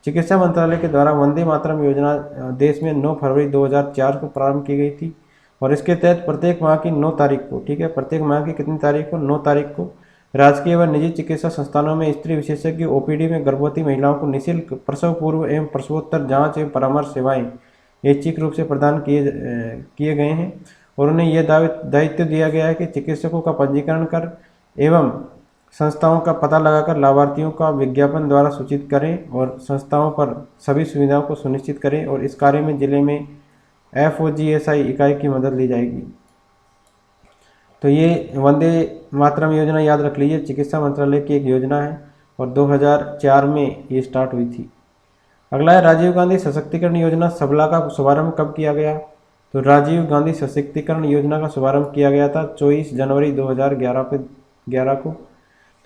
चिकित्सा मंत्रालय के द्वारा वंदे मातरम योजना देश में 9 फरवरी 2004 को प्रारंभ की गई थी और इसके तहत प्रत्येक माह की 9 तारीख को, ठीक है, प्रत्येक माह की कितनी तारीख को? 9 तारीख को राजकीय व निजी चिकित्सा संस्थानों में स्त्री विशेषज्ञ ओपीडी में गर्भवती महिलाओं को निःशुल्क प्रसव पूर्व एवं प्रसवोत्तर जांच एवं परामर्श सेवाएं ऐच्छिक रूप से प्रदान किए गए हैं और उन्हें यह दायित्व दिया गया है कि चिकित्सकों का पंजीकरण कर एवं संस्थाओं का पता लगाकर लाभार्थियों का विज्ञापन द्वारा सूचित करें और संस्थाओं पर सभी सुविधाओं को सुनिश्चित करें और इस कार्य में जिले में FOGSI इकाई की मदद ली जाएगी। तो ये वंदे मातरम योजना याद रख लीजिए, चिकित्सा मंत्रालय की एक योजना है और 2004 में ये स्टार्ट हुई थी। अगला है, राजीव गांधी सशक्तिकरण योजना सबला का शुभारंभ कब किया गया? तो राजीव गांधी सशक्तिकरण योजना का शुभारंभ किया गया था 24 जनवरी 2011 को।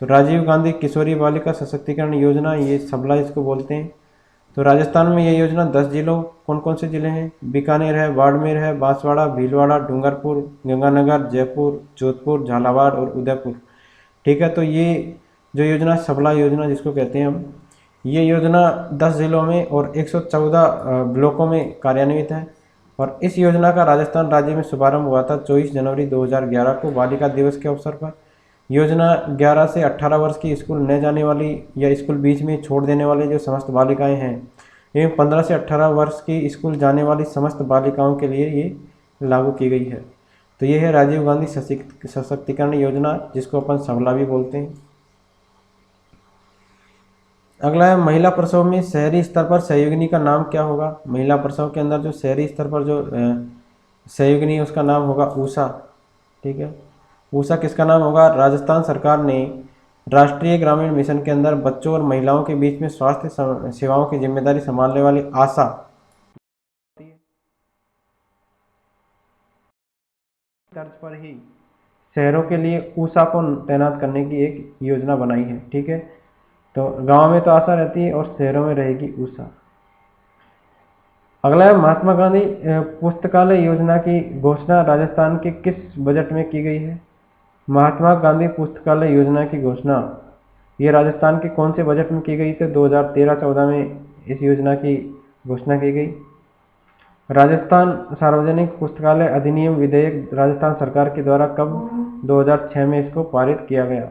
तो राजीव गांधी किशोरी बालिका सशक्तिकरण योजना, ये सबला इसको बोलते हैं। तो राजस्थान में ये योजना 10 जिलों, कौन कौन से जिले हैं? बीकानेर है, बाड़मेर है, बांसवाड़ा, भीलवाड़ा, डूंगरपुर, गंगानगर, जयपुर, जोधपुर, झालावाड़ और उदयपुर। ठीक है, तो ये जो योजना सबला योजना जिसको कहते हैं हम, ये योजना 10 जिलों में और 114 ब्लॉकों में कार्यान्वित है। और इस योजना का राजस्थान राज्य में शुभारंभ हुआ था 24 जनवरी 2011 को बालिका दिवस के अवसर पर। योजना 11 से 18 वर्ष की स्कूल न जाने वाली या स्कूल बीच में छोड़ देने वाले जो समस्त बालिकाएं हैं, एवं 15 से 18 वर्ष की स्कूल जाने वाली समस्त बालिकाओं के लिए ये लागू की गई है। तो ये है राजीव गांधी सशक्तिकरण योजना, जिसको अपन सबला भी बोलते हैं। अगला है महिला प्रसव में शहरी स्तर पर सहयोगिनी का नाम क्या होगा? महिला प्रसव के अंदर जो शहरी स्तर पर जो सहयोगिनी है उसका नाम होगा ऊषा। ठीक है, ऊषा किसका नाम होगा? राजस्थान सरकार ने राष्ट्रीय ग्रामीण मिशन के अंदर बच्चों और महिलाओं के बीच में स्वास्थ्य सेवाओं की जिम्मेदारी संभालने वाली आशा तर्ज पर ही शहरों के लिए ऊषा को तैनात करने की एक योजना बनाई है। ठीक है, तो गांव में तो आशा रहती है और शहरों में रहेगी ऊषा। अगला है महात्मा गांधी पुस्तकालय योजना की घोषणा राजस्थान के किस बजट में की गई है? महात्मा गांधी पुस्तकालय योजना की घोषणा ये राजस्थान के कौन से बजट में की गई थी? 2013-14 में इस योजना की घोषणा की गई। राजस्थान सार्वजनिक पुस्तकालय अधिनियम विधेयक राजस्थान सरकार के द्वारा कब 2006 में इसको पारित किया गया।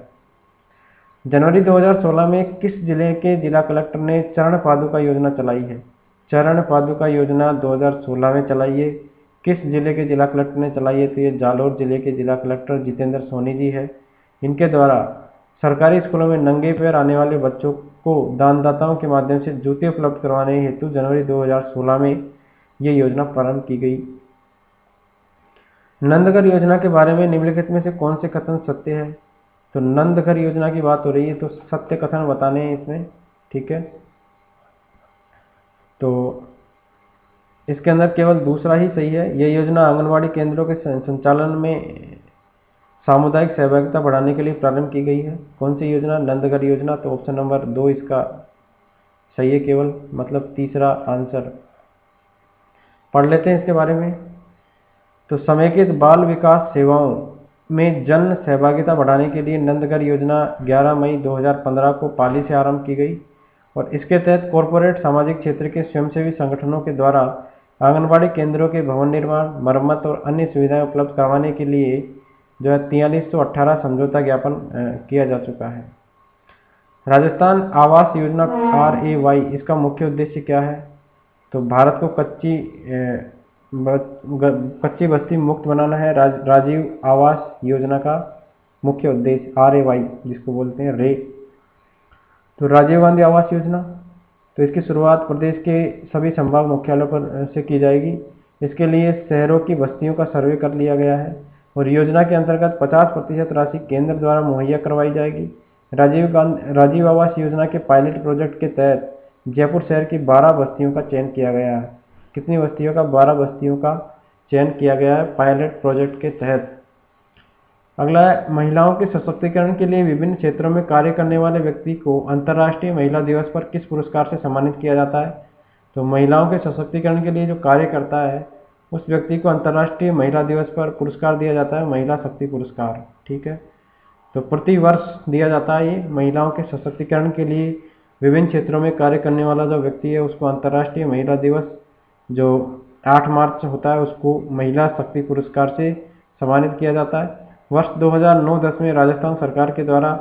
जनवरी 2016 में किस जिले के जिला कलेक्टर ने चरण पादुका योजना चलाई है? चरण पादुका योजना 2016 में चलाई है। किस जिले के जिला कलेक्टर ने चलाई है? तो ये जालौर जिले के जिला कलेक्टर जितेंद्र सोनी जी है। इनके द्वारा सरकारी स्कूलों में नंगे पैर आने वाले बच्चों को दानदाताओं के माध्यम से जूते उपलब्ध करवाने हेतु जनवरी 2016 में ये योजना प्रारंभ की गई। नंदघर योजना के बारे में निम्नलिखित में से कौन से कथन सत्य है? तो नंदघर योजना की बात हो रही है, तो सत्य कथन बताने हैं इसमें। ठीक है, तो इसके अंदर केवल दूसरा ही सही है। यह योजना आंगनवाड़ी केंद्रों के संचालन में सामुदायिक सहभागिता बढ़ाने के लिए प्रारंभ की गई है। कौन सी योजना? नंदघर योजना। तो ऑप्शन नंबर 2 इसका सही है केवल, मतलब तीसरा आंसर। पढ़ लेते हैं इसके बारे में। तो समेकित बाल विकास सेवाओं में जन सहभागिता बढ़ाने के लिए नंदघर योजना 11 मई 2015 को पाली से आरंभ की गई और इसके तहत कॉरपोरेट सामाजिक क्षेत्र के स्वयंसेवी संगठनों के द्वारा आंगनबाड़ी केंद्रों के भवन निर्माण, मरम्मत और अन्य सुविधाएं उपलब्ध करवाने के लिए जो है 4318 समझौता ज्ञापन किया जा चुका है। राजस्थान आवास योजना RAY, इसका मुख्य उद्देश्य क्या है? तो भारत को कच्ची बस्ती मुक्त बनाना है राजीव आवास योजना का मुख्य उद्देश्य, RAY जिसको बोलते हैं रे। तो राजीव गांधी आवास योजना, तो इसकी शुरुआत प्रदेश के सभी संभाग मुख्यालयों पर से की जाएगी। इसके लिए शहरों की बस्तियों का सर्वे कर लिया गया है और योजना के अंतर्गत 50% राशि केंद्र द्वारा मुहैया करवाई जाएगी। राजीव आवास योजना के पायलट प्रोजेक्ट के तहत जयपुर शहर की 12 बस्तियों का चयन किया गया है। कितनी बस्तियों का? 12 बस्तियों का चयन किया गया है पायलट प्रोजेक्ट के तहत। अगला है महिलाओं के सशक्तिकरण के लिए विभिन्न क्षेत्रों में कार्य करने वाले व्यक्ति को अंतर्राष्ट्रीय महिला दिवस पर किस पुरस्कार से सम्मानित किया जाता है? तो महिलाओं के सशक्तिकरण के लिए जो कार्य करता है उस व्यक्ति को अंतर्राष्ट्रीय महिला दिवस पर पुरस्कार दिया जाता है, महिला शक्ति पुरस्कार। ठीक है, तो प्रति वर्ष दिया जाता है ये महिलाओं के सशक्तिकरण के लिए विभिन्न क्षेत्रों में कार्य करने वाला जो व्यक्ति है उसको अंतर्राष्ट्रीय महिला दिवस जो 8 मार्च होता है उसको महिला शक्ति पुरस्कार से सम्मानित किया जाता है। वर्ष 2009-10 में राजस्थान सरकार के द्वारा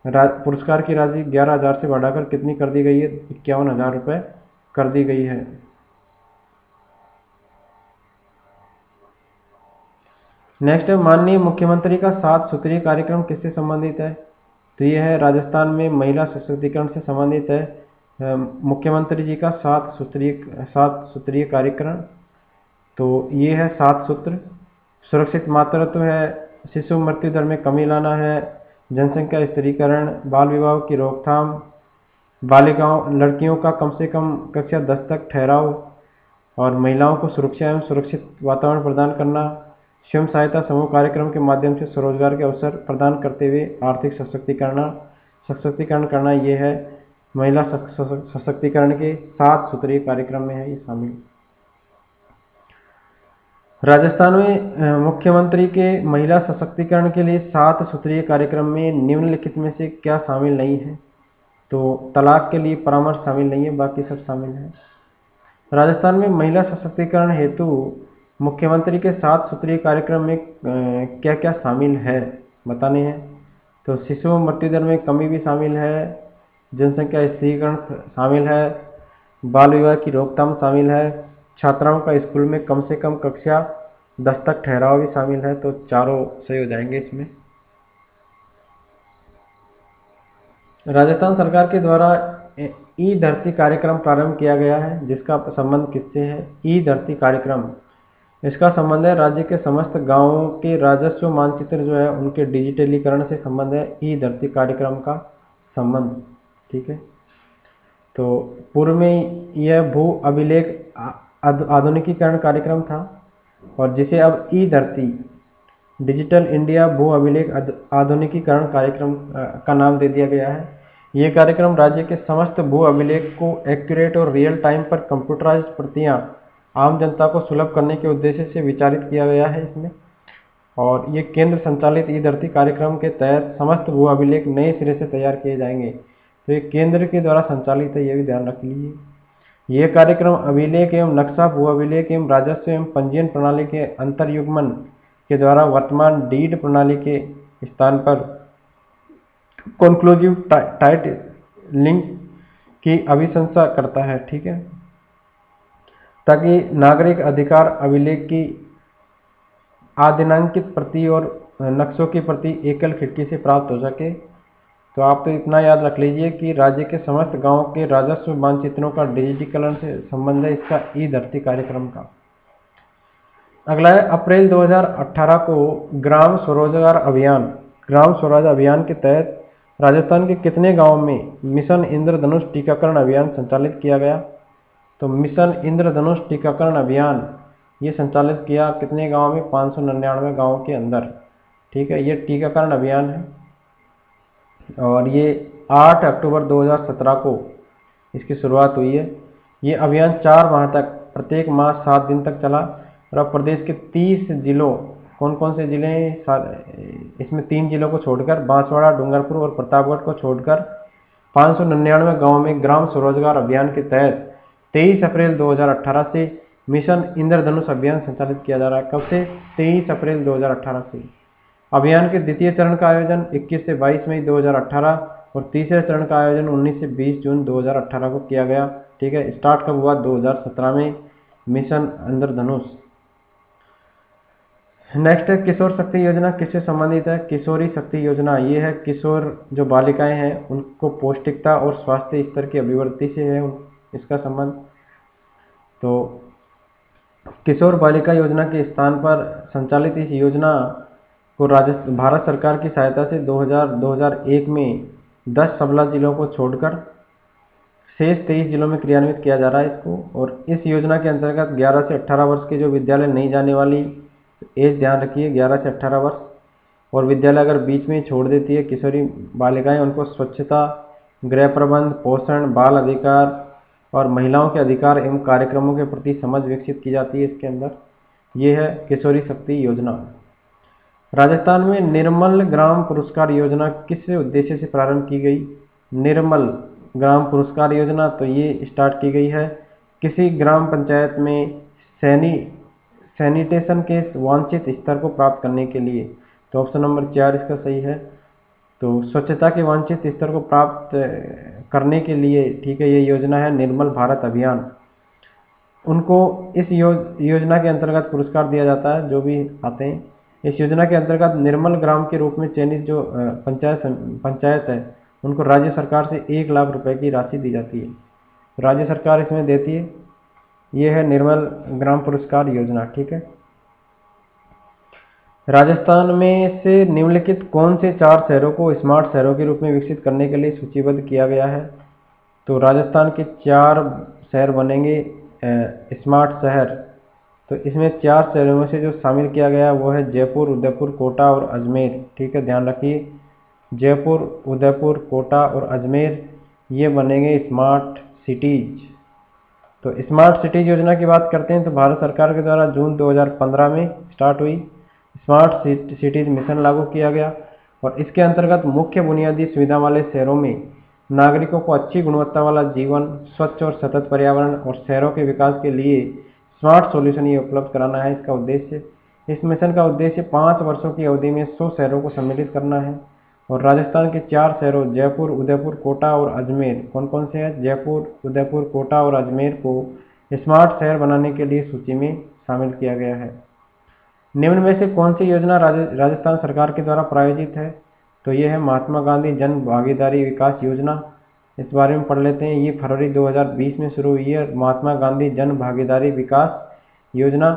पुरस्कार की राशि 11,000 से बढ़ाकर कितनी कर दी गई है? 51,000 रुपये कर दी गई है। नेक्स्ट है माननीय मुख्यमंत्री का 7 सूत्रीय कार्यक्रम किससे संबंधित है? तो ये है राजस्थान में महिला सशक्तिकरण से संबंधित है। मुख्यमंत्री जी का 7 सूत्रीय कार्यक्रम, तो ये है 7 सूत्र। सुरक्षित मातृत्व है, शिशु मृत्यु दर में कमी लाना है, जनसंख्या स्थिरीकरण, बाल विवाह की रोकथाम, बालिकाओं लड़कियों का कम से कम कक्षा 10 तक ठहराव और महिलाओं को सुरक्षा एवं सुरक्षित वातावरण प्रदान करना, स्वयं सहायता समूह कार्यक्रम के माध्यम से स्वरोजगार के अवसर प्रदान करते हुए आर्थिक सशक्तिकरण, सशक्तिकरण करना, ये है महिला सशक्तिकरण के 7 सूत्रीय कार्यक्रम में है ये शामिल। राजस्थान में मुख्यमंत्री के महिला सशक्तिकरण के लिए 7 सूत्रीय कार्यक्रम में निम्नलिखित में से क्या शामिल नहीं है? तो तलाक के लिए परामर्श शामिल नहीं है, बाकी सब शामिल है। राजस्थान में महिला सशक्तिकरण हेतु मुख्यमंत्री के 7 सूत्रीय कार्यक्रम में क्या क्या शामिल है बताने हैं। तो शिशु मृत्यु दर में कमी भी शामिल है, जनसंख्या स्थिरीकरण शामिल है, बाल विवाह की रोकथाम शामिल है, छात्राओं का स्कूल में कम से कम कक्षा 10 तक ठहराव भी शामिल है। तो चारों सही हो जाएंगे इसमें। राजस्थान सरकार के द्वारा ई धरती कार्यक्रम प्रारंभ किया गया है, जिसका संबंध किससे है? ई धरती कार्यक्रम, इसका संबंध है राज्य के समस्त गांवों के राजस्व मानचित्र जो है उनके डिजिटलीकरण से संबंध है ई धरती कार्यक्रम का संबंध। ठीक है, तो पूर्व में यह भू अभिलेख आधुनिकीकरण कार्यक्रम था, और जिसे अब ई धरती डिजिटल इंडिया भू अभिलेख आधुनिकीकरण कार्यक्रम का नाम दे दिया गया है। ये कार्यक्रम राज्य के समस्त भू अभिलेख को एक्यूरेट और रियल टाइम पर कंप्यूटराइज्ड प्रतियां आम जनता को सुलभ करने के उद्देश्य से विचारित किया गया है इसमें। और ये केंद्र संचालित ई धरती कार्यक्रम के तहत समस्त भू अभिलेख नए सिरे से तैयार किए जाएंगे। तो ये केंद्र के द्वारा संचालित है, ये भी ध्यान रख लीजिए। ये कार्यक्रम अभिलेख एवं नक्शा, भू अभिलेख एवं राजस्व एवं पंजीयन प्रणाली के अंतर्युग्मन के द्वारा वर्तमान डीड प्रणाली के स्थान पर कंक्लूसिव टाइट लिंक की अभिशंसा करता है। ठीक है, ताकि नागरिक अधिकार अभिलेख की आदिनांकित प्रति और नक्शों की प्रति एकल खिड़की से प्राप्त हो सके। तो आप तो इतना याद रख लीजिए कि राज्य के समस्त गांवों के राजस्व मानचित्रों का डिजिटीकरण से संबंध है इसका ई धरती कार्यक्रम का। अगला है अप्रैल 2018 को ग्राम स्वरोजगार अभियान। ग्राम स्वराज अभियान के तहत राजस्थान के कितने गांवों में मिशन इंद्रधनुष टीकाकरण अभियान संचालित किया गया? तो मिशन इंद्रधनुष टीकाकरण अभियान ये संचालित किया कितने गांव में? 599 गांवों के अंदर। ठीक है, ये टीकाकरण अभियान है, और ये 8 अक्टूबर 2017 को इसकी शुरुआत हुई है। ये अभियान 4 माह तक प्रत्येक माह 7 दिन तक चला, और अब प्रदेश के 30 जिलों, कौन कौन से जिले हैं इसमें? 3 जिलों को छोड़कर, बांसवाड़ा, डूंगरपुर और प्रतापगढ़ को छोड़कर 599 गाँव में ग्राम स्वरोजगार अभियान के तहत 23 अप्रैल 2018 से मिशन इंद्रधनुष अभियान संचालित किया जा रहा है। कब से? 23 अप्रैल 2018 से। अभियान के द्वितीय चरण का आयोजन 21 से 22 मई 2018 और तीसरे चरण का आयोजन 19 से 20 जून 2018 को किया गया। ठीक है, स्टार्ट कब हुआ? 2017 में मिशन इंद्रधनुष। नेक्स्ट है किशोर शक्ति योजना, किससे संबंधित है? किशोरी शक्ति योजना ये है किशोर जो बालिकाएं हैं उनको पौष्टिकता और स्वास्थ्य स्तर की अभिवृद्धि से है इसका संबंध। तो किशोर बालिका योजना के स्थान पर संचालित इस योजना को भारत सरकार की सहायता से 2001 में 10 सबला जिलों को छोड़कर शेष 23 जिलों में क्रियान्वित किया जा रहा है इसको। और इस योजना के अंतर्गत 11 से 18 वर्ष के जो विद्यालय नहीं जाने वाली एज, ध्यान रखिए 11 से 18 वर्ष, और विद्यालय अगर बीच में छोड़ देती है किशोरी बालिकाएं, उनको स्वच्छता, गृह प्रबंध, पोषण, बाल अधिकार और महिलाओं के अधिकार एवं कार्यक्रमों के प्रति समझ विकसित की जाती है इसके अंदर। ये है किशोरी शक्ति योजना। राजस्थान में निर्मल ग्राम पुरस्कार योजना किस उद्देश्य से प्रारंभ की गई? निर्मल ग्राम पुरस्कार योजना तो ये स्टार्ट की गई है किसी ग्राम पंचायत में सैनिटेशन के वांछित स्तर को प्राप्त करने के लिए। तो ऑप्शन नंबर 4 इसका सही है। तो स्वच्छता के वांछित स्तर को प्राप्त करने के लिए, ठीक है, ये योजना है निर्मल भारत अभियान। उनको इस योजना के अंतर्गत पुरस्कार दिया जाता है जो भी आते हैं। इस योजना के अंतर्गत निर्मल ग्राम के रूप में चयनित जो पंचायत है उनको राज्य सरकार से 1 लाख रुपए की राशि दी जाती है, राज्य सरकार इसमें देती है। ये है निर्मल ग्राम पुरस्कार योजना। ठीक है, राजस्थान में से निम्नलिखित कौन से 4 शहरों को स्मार्ट शहरों के रूप में विकसित करने के लिए सूचीबद्ध किया गया है? तो राजस्थान के 4 शहर बनेंगे स्मार्ट शहर। तो इसमें 4 शहरों में से जो शामिल किया गया वो है जयपुर, उदयपुर, कोटा और अजमेर। ठीक है, ध्यान रखिए जयपुर, उदयपुर, कोटा और अजमेर ये बनेंगे स्मार्ट सिटीज। तो स्मार्ट सिटीज योजना की बात करते हैं तो भारत सरकार के द्वारा जून 2015 में स्टार्ट हुई, स्मार्ट सिटीज मिशन लागू किया गया और इसके अंतर्गत मुख्य बुनियादी सुविधा वाले शहरों में नागरिकों को अच्छी गुणवत्ता वाला जीवन, स्वच्छ और सतत पर्यावरण और शहरों के विकास के लिए स्मार्ट सॉल्यूशन ये उपलब्ध कराना है इसका उद्देश्य। इस मिशन का उद्देश्य 5 वर्षों की अवधि में 100 शहरों को सम्मिलित करना है और राजस्थान के 4 शहरों जयपुर, उदयपुर, कोटा और अजमेर कौन कौन से हैं? जयपुर, उदयपुर, कोटा और अजमेर को स्मार्ट शहर बनाने के लिए सूची में शामिल किया गया है। निम्न में से कौन सी योजना राजस्थान सरकार के द्वारा प्रायोजित है? तो ये है महात्मा गांधी जन भागीदारी विकास योजना। इस बारे में पढ़ लेते हैं। ये फरवरी 2020 में शुरू हुई है। महात्मा गांधी जन भागीदारी विकास योजना।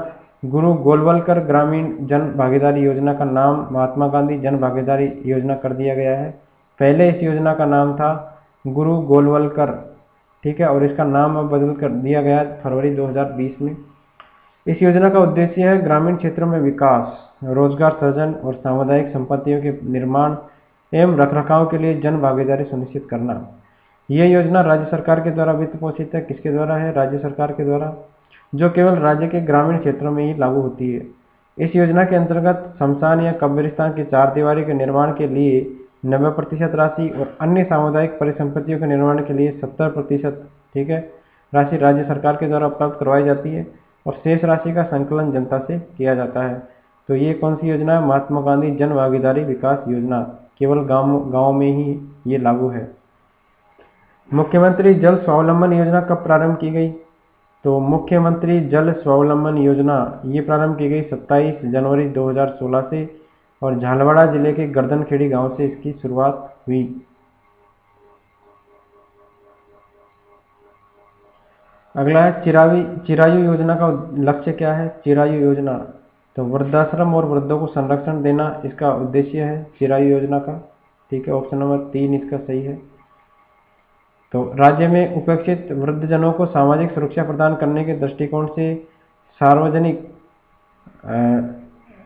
गुरु गोलवलकर ग्रामीण जन भागीदारी योजना का नाम महात्मा गांधी जन भागीदारी योजना कर दिया गया है। पहले इस योजना का नाम था गुरु गोलवलकर, ठीक है, और इसका नाम अब बदल कर दिया गया फरवरी 2020 में। इस योजना का उद्देश्य है ग्रामीण क्षेत्रों में विकास, रोजगार सृजन और सामुदायिक संपत्तियों के निर्माण एवं रखरखाव के लिए जन भागीदारी सुनिश्चित करना। यह योजना राज्य सरकार के द्वारा वित्त पोषित है। किसके द्वारा है? राज्य सरकार के द्वारा, जो केवल राज्य के ग्रामीण क्षेत्रों में ही लागू होती है। इस योजना के अंतर्गत शमशान या कब्रिस्तान की चारदीवारी के निर्माण के लिए 90% राशि और अन्य सामुदायिक परिसंपत्तियों के निर्माण के लिए 70%, ठीक है, राशि राज्य सरकार के द्वारा उपलब्ध करवाई जाती है और शेष राशि का संकलन जनता से किया जाता है। तो ये कौन सी योजना है? महात्मा गांधी जन भागीदारी विकास योजना। केवल गाँव में ही ये लागू है। मुख्यमंत्री जल स्वावलंबन योजना कब प्रारंभ की गई? तो मुख्यमंत्री जल स्वावलंबन योजना ये प्रारंभ की गई 27 जनवरी 2016 से और झालवाड़ा जिले के गर्दनखेड़ी गांव से इसकी शुरुआत हुई। अगला है चिरायु योजना का लक्ष्य क्या है? चिरायु योजना तो वृद्धाश्रम और वृद्धों को संरक्षण देना इसका उद्देश्य है चिरायु योजना का, ठीक है। ऑप्शन नंबर 3 इसका सही है। तो राज्य में उपेक्षित वृद्धजनों को सामाजिक सुरक्षा प्रदान करने के दृष्टिकोण से सार्वजनिक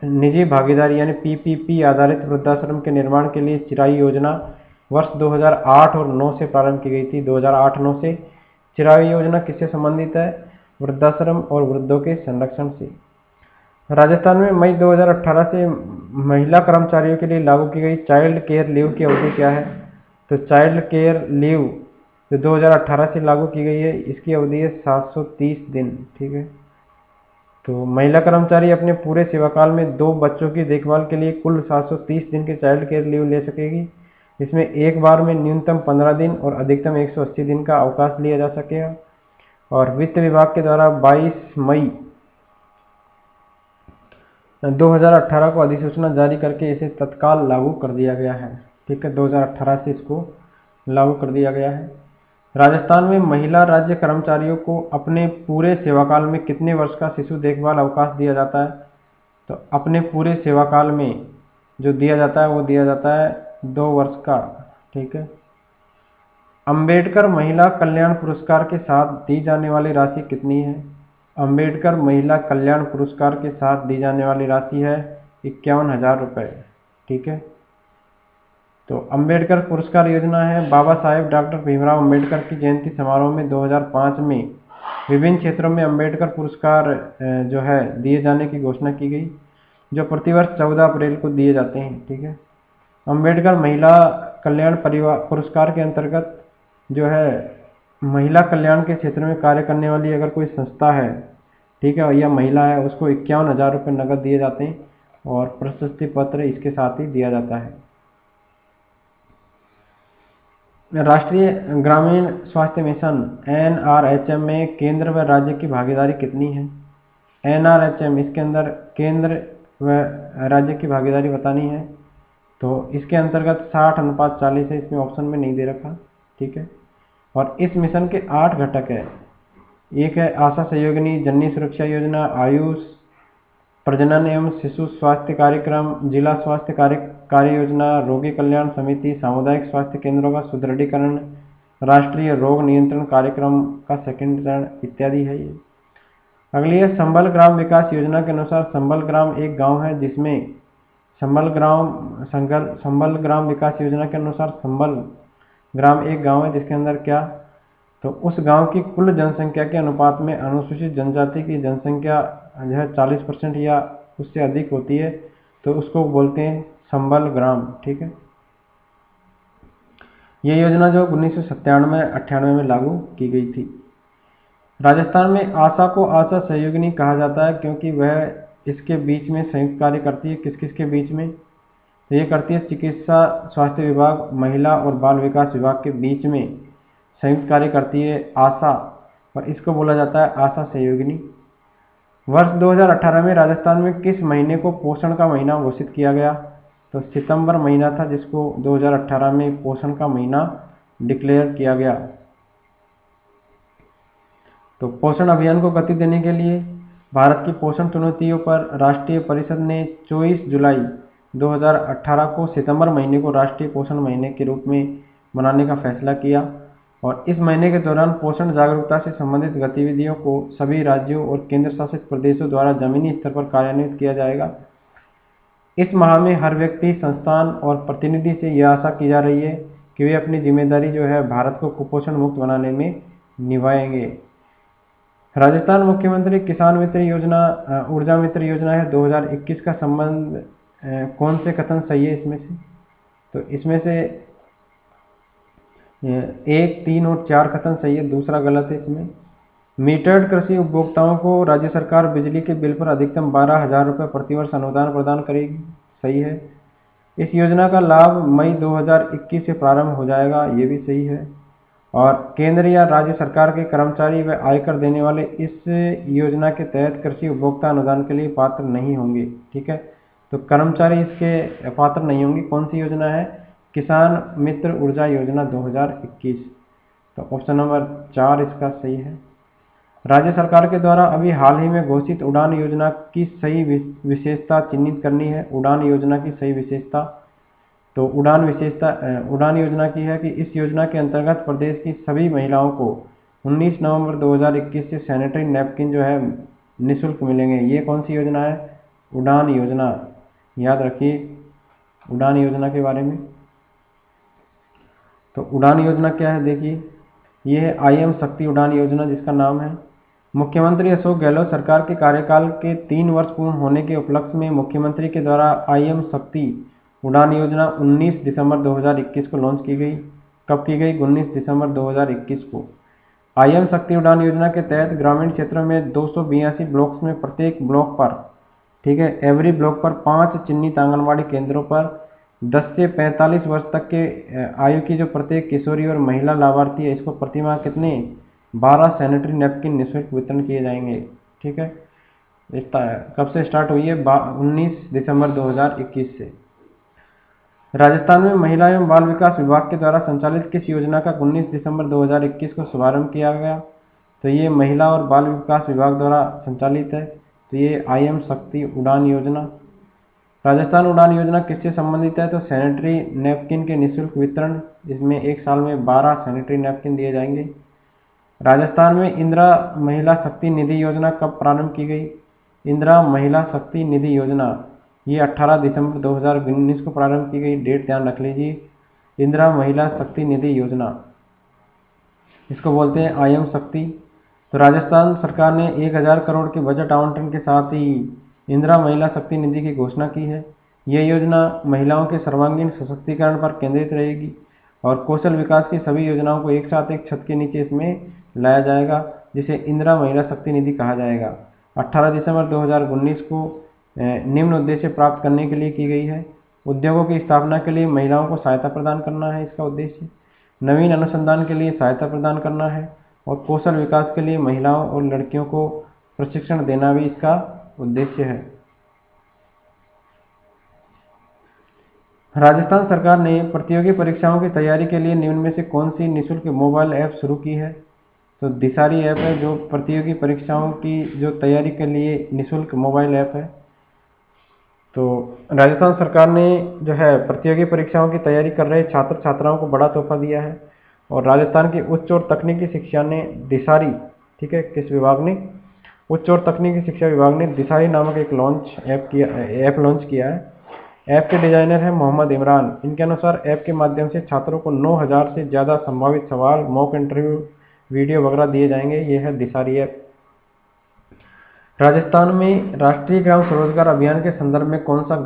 निजी भागीदारी यानी पीपीपी आधारित वृद्धाश्रम के निर्माण के लिए चिरायु योजना वर्ष 2008 और 9 से प्रारंभ की गई थी। 2008-9 से चिरायु योजना किससे संबंधित है? वृद्धाश्रम और वृद्धों के संरक्षण से। राजस्थान में मई 2018 से महिला कर्मचारियों के लिए लागू की गई चाइल्ड केयर लीव की अवधि क्या है? तो चाइल्ड केयर लीव जो 2018 से लागू की गई है इसकी अवधि है 730 दिन, ठीक है। तो महिला कर्मचारी अपने पूरे सेवाकाल में 2 बच्चों की देखभाल के लिए कुल 730 दिन के चाइल्ड केयर लीव ले सकेगी। इसमें एक बार में न्यूनतम 15 दिन और अधिकतम 180 दिन का अवकाश लिया जा सकेगा और वित्त विभाग के द्वारा 22 मई 2018 को अधिसूचना जारी करके इसे तत्काल लागू कर दिया गया है, ठीक है। 2018 से इसको लागू कर दिया गया है। राजस्थान में महिला राज्य कर्मचारियों को अपने पूरे सेवाकाल में कितने वर्ष का शिशु देखभाल अवकाश दिया जाता है? तो अपने पूरे सेवाकाल में जो दिया जाता है वो दिया जाता है 2 वर्ष का, ठीक है। अंबेडकर महिला कल्याण पुरस्कार के साथ दी जाने वाली राशि कितनी है? अंबेडकर महिला कल्याण पुरस्कार के साथ दी जाने वाली राशि है 51,000 रुपये, ठीक है। तो अंबेडकर पुरस्कार योजना है बाबा साहेब डॉक्टर भीमराव अंबेडकर की जयंती समारोह में 2005 में विभिन्न क्षेत्रों में अंबेडकर पुरस्कार जो है दिए जाने की घोषणा की गई, जो प्रतिवर्ष 14 अप्रैल को दिए जाते हैं, ठीक है। अंबेडकर महिला कल्याण परिवार पुरस्कार के अंतर्गत जो है महिला कल्याण के क्षेत्र में कार्य करने वाली अगर कोई संस्था है, ठीक है, या महिला है, उसको 51,000 रुपये नकद दिए जाते हैं और प्रशस्ति पत्र इसके साथ ही दिया जाता है। राष्ट्रीय ग्रामीण स्वास्थ्य मिशन NRHM में केंद्र व राज्य की भागीदारी कितनी है? NRHM इसके अंदर केंद्र व राज्य की भागीदारी बतानी है। तो इसके अंतर्गत 60:40 है, इसमें ऑप्शन में नहीं दे रखा, ठीक है। और इस मिशन के 8 घटक है। एक है आशा सहयोगिनी जननी सुरक्षा योजना, आयुष प्रजनन एवं शिशु स्वास्थ्य कार्यक्रम, जिला स्वास्थ्य कार्य योजना, रोगी कल्याण समिति, सामुदायिक स्वास्थ्य केंद्रों का सुदृढ़ीकरण, राष्ट्रीय रोग नियंत्रण कार्यक्रम का सेकंड चरण इत्यादि है ये। अगली है संबल ग्राम विकास योजना के अनुसार संबल ग्राम एक गांव है जिसमें संबल ग्राम विकास योजना के अनुसार संबल ग्राम एक गांव है जिसके अंदर क्या, तो उस गांव की कुल जनसंख्या के अनुपात में अनुसूचित जनजाति की जनसंख्या जो है 40% या उससे अधिक होती है, तो उसको बोलते हैं संबल ग्राम। ठीक है, ये योजना जो 1997-98 में लागू की गई थी। राजस्थान में आशा को आशा सहयोगिनी कहा जाता है क्योंकि वह इसके बीच में संयुक्त कार्य करती है। किस किस के बीच में, तो ये करती है चिकित्सा स्वास्थ्य विभाग, महिला और बाल विकास विभाग के बीच में संयुक्त कार्य करती है आशा, और इसको बोला जाता है आशा सहयोगिनी। वर्ष 2018 में राजस्थान में किस महीने को पोषण का महीना घोषित किया गया, तो सितंबर महीना था जिसको 2018 में पोषण का महीना डिक्लेयर किया गया। तो पोषण अभियान को गति देने के लिए भारत की पोषण चुनौतियों पर राष्ट्रीय परिषद ने 24 जुलाई 2018 को सितंबर महीने को राष्ट्रीय पोषण महीने के रूप में मनाने का फैसला किया, और इस महीने के दौरान पोषण जागरूकता से संबंधित गतिविधियों को सभी राज्यों और केंद्र शासित प्रदेशों द्वारा जमीनी स्तर पर कार्यान्वित किया जाएगा। इस माह में हर व्यक्ति, संस्थान और प्रतिनिधि से यह आशा की जा रही है कि वे अपनी जिम्मेदारी जो है भारत को कुपोषण मुक्त बनाने में निभाएंगे। राजस्थान मुख्यमंत्री किसान मित्र योजना ऊर्जा मित्र योजना है 2021 का संबंध कौन से कथन सही है इसमें से, तो इसमें से 1, 3 और 4 कथन सही है, दूसरा गलत है। इसमें मीटर्ड कृषि उपभोक्ताओं को राज्य सरकार बिजली के बिल पर अधिकतम 12,000 रुपये प्रतिवर्ष अनुदान प्रदान करेगी, सही है। इस योजना का लाभ मई 2021 से प्रारंभ हो जाएगा, ये भी सही है। और केंद्र या राज्य सरकार के कर्मचारी व आयकर देने वाले इस योजना के तहत कृषि उपभोक्ता अनुदान के लिए पात्र नहीं होंगे। ठीक है, तो कर्मचारी इसके पात्र नहीं होंगे। कौन सी योजना है, किसान मित्र ऊर्जा योजना 2021, तो ऑप्शन नंबर 4 इसका सही है। राज्य सरकार के द्वारा अभी हाल ही में घोषित उड़ान योजना की सही विशेषता चिन्हित करनी है। उड़ान योजना की सही विशेषता, तो उड़ान योजना की है कि इस योजना के अंतर्गत प्रदेश की सभी महिलाओं को 19 नवंबर 2021 से सैनिटरी नैपकिन जो है निःशुल्क मिलेंगे। ये कौन सी योजना है, उड़ान योजना, याद रखिए उड़ान योजना के बारे में। तो उड़ान योजना क्या है, देखिए ये है IM शक्ति उड़ान योजना जिसका नाम है। मुख्यमंत्री अशोक गहलोत सरकार के कार्यकाल के 3 वर्ष पूर्ण होने के उपलक्ष्य में मुख्यमंत्री के द्वारा IM शक्ति उड़ान योजना 19 दिसंबर 2021 को लॉन्च की गई। कब की गई, 19 दिसंबर 2021 को। IM शक्ति उड़ान योजना के तहत ग्रामीण क्षेत्रों में 282 ब्लॉक्स में प्रत्येक ब्लॉक पर, ठीक है, एवरी ब्लॉक पर 5 चिन्हित आंगनबाड़ी केंद्रों पर 10 से 45 वर्ष तक के आयु की जो प्रत्येक किशोरी और महिला लाभार्थी है, इसको प्रतिमाह कितने 12 सैनिटरी नैपकिन निःशुल्क वितरण किए जाएंगे। ठीक है, कब से स्टार्ट हुई है, 19 दिसंबर 2021 से। राजस्थान में महिला एवं बाल विकास विभाग के द्वारा संचालित किस योजना का 19 दिसंबर 2021 को शुभारंभ किया गया, तो ये महिला और बाल विकास विभाग द्वारा संचालित है, तो ये IM शक्ति उड़ान योजना। राजस्थान उड़ान योजना किससे संबंधित है, तो सैनिटरी नैपकिन के निःशुल्क वितरण, इसमें एक साल में 12 सैनिटरी नैपकिन दिए जाएंगे। राजस्थान में इंदिरा महिला शक्ति निधि योजना कब प्रारंभ की गई, इंदिरा महिला शक्ति निधि योजना ये 18 दिसंबर 2019 को प्रारंभ की गई, डेट ध्यान रख लीजिए। इंदिरा महिला शक्ति निधि योजना, इसको बोलते हैं IM शक्ति। तो राजस्थान सरकार ने 1000 करोड़ के बजट आवंटन के साथ ही इंदिरा महिला शक्ति निधि की घोषणा की है। यह योजना महिलाओं के सर्वांगीण सशक्तिकरण पर केंद्रित रहेगी और कौशल विकास की सभी योजनाओं को एक साथ एक छत के नीचे इसमें लाया जाएगा, जिसे इंदिरा महिला शक्ति निधि कहा जाएगा। 18 दिसंबर 2019 को निम्न उद्देश्य प्राप्त करने के लिए की गई है। उद्योगों की स्थापना के लिए महिलाओं को सहायता प्रदान करना है इसका उद्देश्य, नवीन अनुसंधान के लिए सहायता प्रदान करना है और कौशल विकास के लिए महिलाओं और लड़कियों को प्रशिक्षण देना भी इसका उद्देश्य है। राजस्थान सरकार ने प्रतियोगी परीक्षाओं की तैयारी के लिए निम्न में से कौन सी निःशुल्क मोबाइल ऐप शुरू की है, तो दिसारी ऐप है जो प्रतियोगी परीक्षाओं की जो तैयारी के लिए निःशुल्क मोबाइल ऐप है। तो राजस्थान सरकार ने जो है प्रतियोगी परीक्षाओं की तैयारी कर रहे छात्र छात्राओं को बड़ा तोहफा दिया है और राजस्थान की उच्च और तकनीकी शिक्षा ने दिसारी, ठीक है, किस विभाग ने, उच्च और तकनीकी शिक्षा विभाग ने दिसारी नामक एक ऐप लॉन्च किया है। ऐप के डिजाइनर हैं मोहम्मद इमरान। इनके अनुसार ऐप के माध्यम से छात्रों को 9,000 से ज़्यादा संभावित सवाल, मॉक इंटरव्यू, वीडियो वगैरह दिए जाएंगे। ये है दिशारी ऐप। राजस्थान में राष्ट्रीय ग्राम स्वरोजगार अभियान के संदर्भ में कौन सा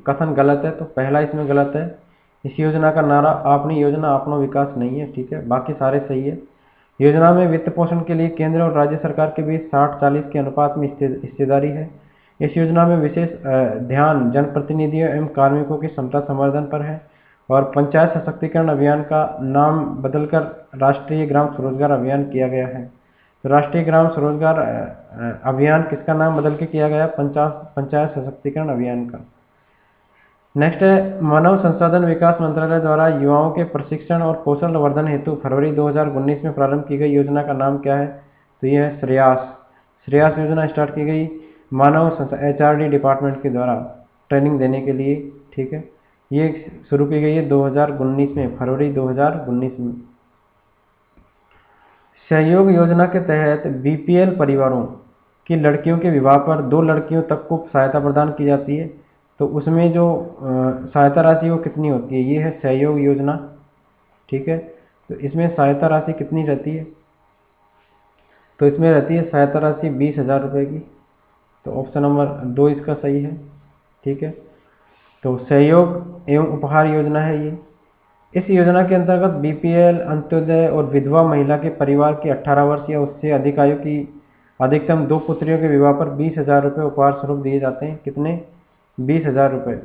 कथन गलत है? तो पहला इसमें गलत है। इस योजना का नारा आपनी योजना अपना विकास नहीं है, ठीक है, बाकी सारे सही है। योजना में वित्त पोषण के लिए केंद्र और राज्य सरकार के बीच 60-40 के अनुपात में हिस्सेदारी है। इस योजना में विशेष ध्यान जनप्रतिनिधियों एवं कार्मिकों की क्षमता संवर्धन पर है। और पंचायत सशक्तिकरण अभियान का नाम बदलकर राष्ट्रीय ग्राम स्वरोजगार अभियान किया गया है। तो राष्ट्रीय ग्राम स्वरोजगार अभियान किसका नाम बदल के किया गया? पंचायत सशक्तिकरण अभियान का। नेक्स्ट है, मानव संसाधन विकास मंत्रालय द्वारा युवाओं के प्रशिक्षण और कौशल वर्धन हेतु फरवरी 2019 में प्रारंभ की गई योजना का नाम क्या है? तो यह है श्रेयास योजना स्टार्ट की गई मानव HRD डिपार्टमेंट के द्वारा ट्रेनिंग देने के लिए, ठीक है। ये शुरू की गई है 2019 में, फरवरी 2019 में। सहयोग योजना के तहत BPL परिवारों की लड़कियों के विवाह पर 2 लड़कियों तक को सहायता प्रदान की जाती है। तो उसमें जो सहायता राशि वो कितनी होती है? ये है सहयोग योजना, ठीक है। तो इसमें सहायता राशि कितनी रहती है? तो इसमें रहती है सहायता राशि 20,000 रुपये की। तो ऑप्शन नंबर 2 इसका सही है, ठीक है। तो सहयोग एवं उपहार योजना है ये। इस योजना के अंतर्गत BPL, अंत्योदय और विधवा महिला के परिवार के 18 वर्ष या उससे अधिक आयु की अधिकतम 2 पुत्रियों के विवाह पर 20,000 रुपये उपहार स्वरूप दिए जाते हैं। कितने? 20,000 रुपये।